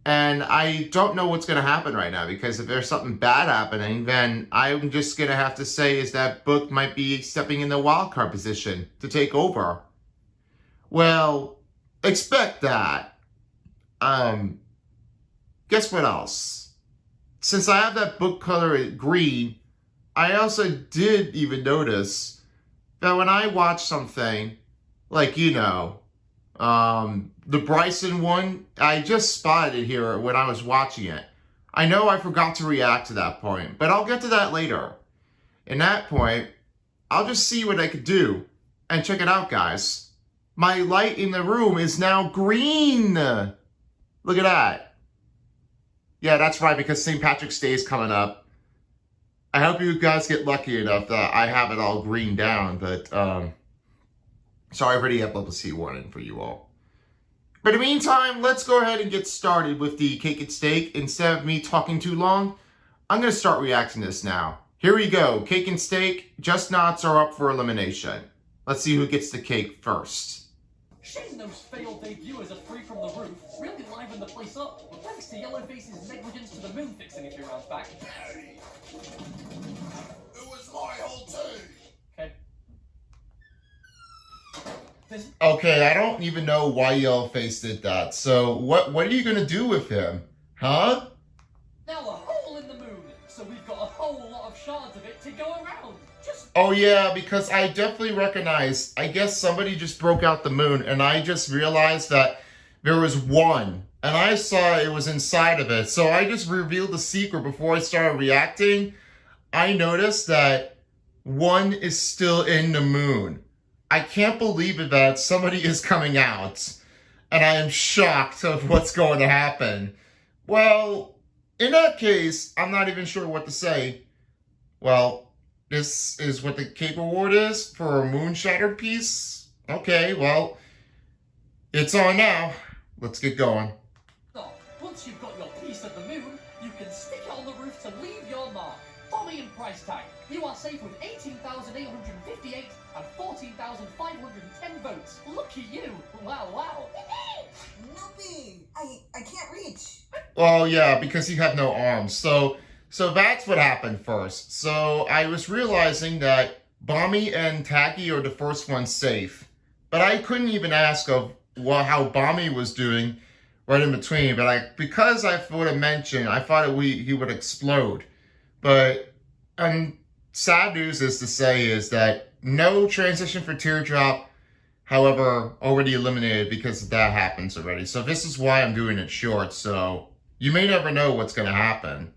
And I don't know what's going to happen right now, because if there's something bad happening, then I'm just going to have to say is that Book might be stepping in the wildcard position to take over. Well, expect that. Guess what else? Since I have that Book color green, I also did even notice that when I watch something, like, you know, the Bryson one, I just spotted it here when I was watching it. I know I forgot to react to that point, but I'll get to that later. In that point, I'll just see what I could do. And check it out, guys. My light in the room is now green. Look at that. Yeah, that's right, because St. Patrick's Day is coming up. I hope you guys get lucky enough that I have it all green down, but sorry for the epilepsy warning for you all. But in the meantime, let's go ahead and get started with the cake and steak. Instead of me talking too long, I'm going to start reacting to this now. Here we go. Cake and steak. Just Knots are up for elimination. Let's see who gets the cake first. Shame those failed debuers are free from the roof. Really livened the place up. But thanks to Yellowface's negligence to the moon fixing a few rounds back. Daddy! It was my whole team! Okay. Okay, I don't even know why Yellowface did that. So what are you gonna do with him? Huh? Now a hole in the moon, so we've got a whole lot of shards of it to go around. Just Oh yeah, because I definitely recognized, I guess somebody just broke out the moon and I just realized that there was one and I saw it was inside of it. So I just revealed the secret before I started reacting. I noticed that one is still in the moon. I can't believe it that somebody is coming out and I am shocked of what's going to happen. Well, in that case, I'm not even sure what to say. Well, this is what the Cape Award is for a moon shattered piece? Okay, well, it's on now. Let's get going. once you've got your piece of the moon, you can stick it on the roof to leave your mark. Bombing and price tag. You are safe with 18,858 and 14,510 votes. Look at you. Wow, wow. Noopy, I can't reach. Well, yeah, because you have no arms. So that's what happened first. So I was realizing that Bommy and Tacky are the first ones safe. But I couldn't even ask of how Bommy was doing right in between. But because I would have mentioned, I thought he would explode. But sad news is to say is that no transition for Teardrop. However, already eliminated because that happens already. So this is why I'm doing it short. So you may never know what's going to happen.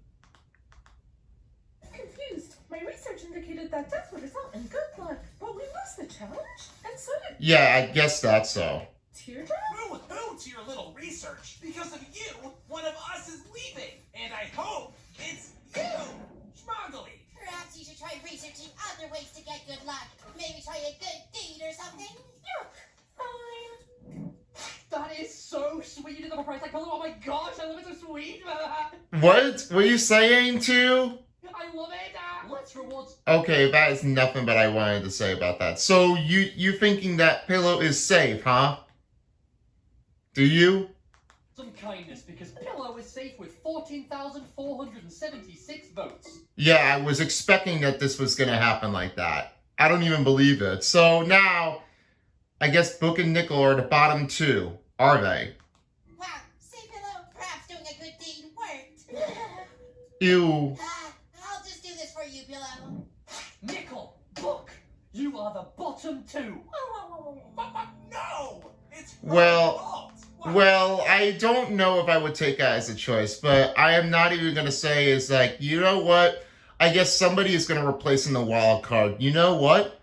I'm confused. My research indicated that death would result in good luck, but we lost the challenge, and so did... Yeah, I guess that's so. Teardrop? Boo-hoo to your little research. Because of you, one of us is leaving. And I hope it's you, Schmoggly. Perhaps you should try researching other ways to get good luck. Maybe try a good deed or something. Fine. That is so sweet. You did the price tag color. Oh my gosh, I love it so sweet. What were you saying too? I love it. Let's reward. Okay, that is nothing but I wanted to say about that. So you thinking that Pillow is safe, huh? Do you? Some kindness, because Pillow is safe with 14,476 votes. Yeah, I was expecting that this was going to happen like that. I don't even believe it. So now, I guess Book and Nickel are the bottom two, are they? Wow, see Pillow, perhaps doing a good deed worked. Ew. I'll just do this for you, Pillow. Nickel, Book, you are the bottom two. No! It's Well, I don't know if I would take that as a choice, but I am not even going to say is like, you know what? I guess somebody is going to replace in the wild card. You know what?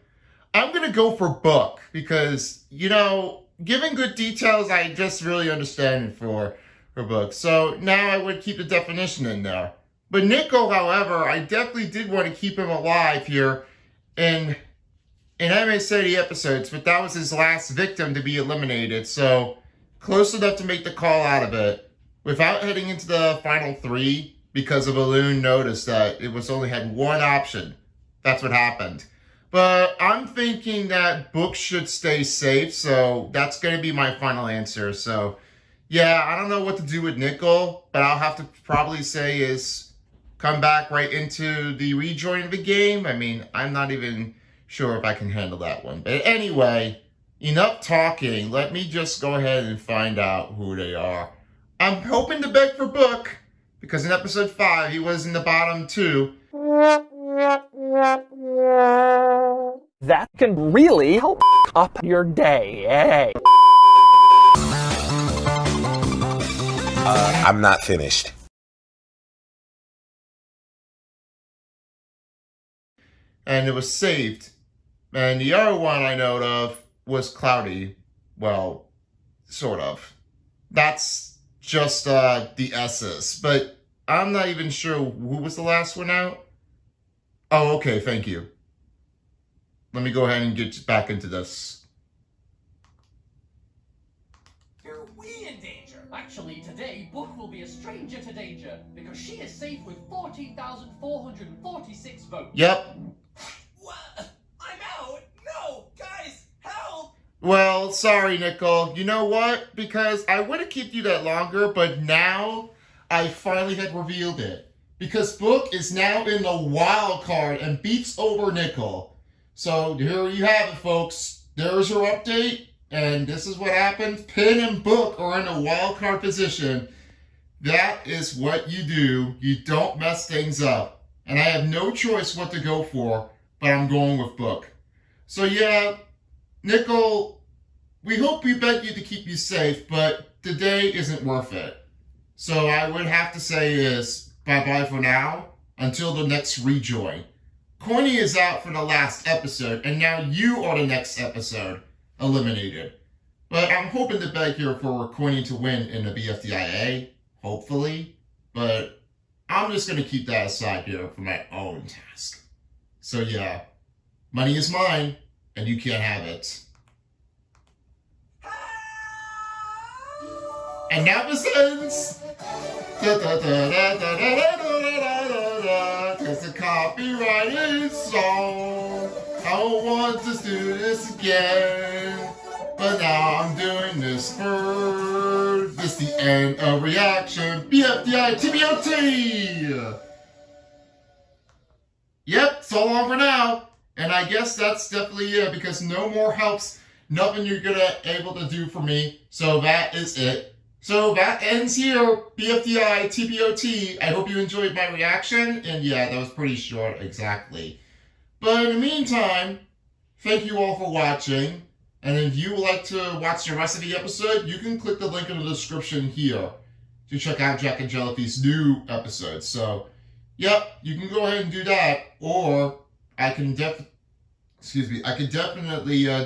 I'm going to go for Book because, you know, giving good details, I just really understand it for Book. So now I would keep the definition in there. But Nickel, however, I definitely did want to keep him alive here in Anime City episodes, but that was his last victim to be eliminated. So close enough to make the call out of it without heading into the final three because a balloon noticed that it was only had one option. That's what happened. But I'm thinking that Book should stay safe, so that's going to be my final answer. So yeah, I don't know what to do with Nickel, but I'll have to probably say is come back right into the rejoin of the game. I mean, I'm not even sure if I can handle that one. But anyway, enough talking. Let me just go ahead and find out who they are. I'm hoping to beg for Book, because in episode 5, he was in the bottom two. That can really help up your day, eh? I'm not finished. And it was saved. And the other one I know of was Cloudy. Well, sort of. That's just the S's. But I'm not even sure who was the last one out. Oh, okay, thank you. Let me go ahead and get back into this. Are we in danger? Actually, today, Book will be a stranger to danger, because she is safe with 14,446 votes. Yep. What? I'm out! No! Guys, help! Well, sorry, Nickel. You know what? Because I would have kept you that longer, but now I finally had revealed it. Because Book is now in the wild card and beats over Nickel. So here you have it, folks. There's your update, and this is what happened. Pin and Book are in a wild card position. That is what you do. You don't mess things up. And I have no choice what to go for, but I'm going with Book. So yeah, Nickel, we hope we beg you to keep you safe, but today isn't worth it. So I would have to say is bye-bye for now, until the next rejoin. Coiny is out for the last episode, and now you are the next episode eliminated. But I'm hoping to beg here for Coiny to win in the BFDIA, hopefully. But I'm just going to keep that aside here for my own task. So yeah, money is mine, and you can't have it. And now this ends. It's a copyrighted song. I don't want to do this again, but now I'm doing this for this the end of reaction. BFDI TPOT. Yep, so long for now. And I guess that's definitely it, because no more helps, nothing you're gonna able to do for me. So that is it. So that ends here, BFDI TPOT. I hope you enjoyed my reaction, and yeah, that was pretty short, exactly. But in the meantime, thank you all for watching, and if you would like to watch the rest of the episode, you can click the link in the description here to check out Jack and Jellyfie's new episode. So, yep, you can go ahead and do that, or I can definitely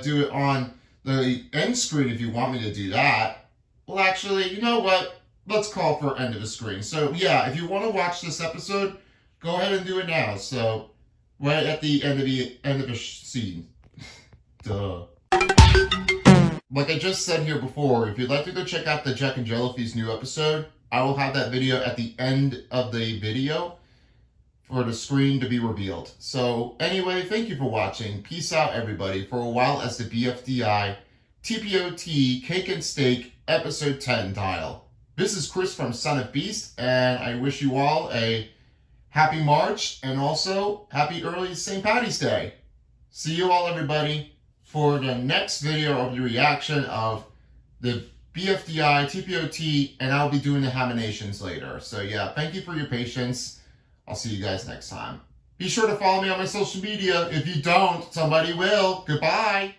do it on the end screen if you want me to do that. Well, actually, you know what? Let's call for end of the screen. So, yeah, if you want to watch this episode, go ahead and do it now. So, right at the end of the scene. Duh. Like I just said here before, if you'd like to go check out the Jack and Jellyfie's new episode, I will have that video at the end of the video for the screen to be revealed. So, anyway, thank you for watching. Peace out, everybody. For a while as the BFDI TPOT Cake and Steak Episode 10 tile. This is Chris from Son of Beast, and I wish you all a happy March and also happy early St. Paddy's Day. See you all, everybody, for the next video of the reaction of the BFDI TPOT, and I'll be doing the Haminations later. So yeah, thank you for your patience. I'll see you guys next time. Be sure to follow me on my social media. If you don't, somebody will. Goodbye.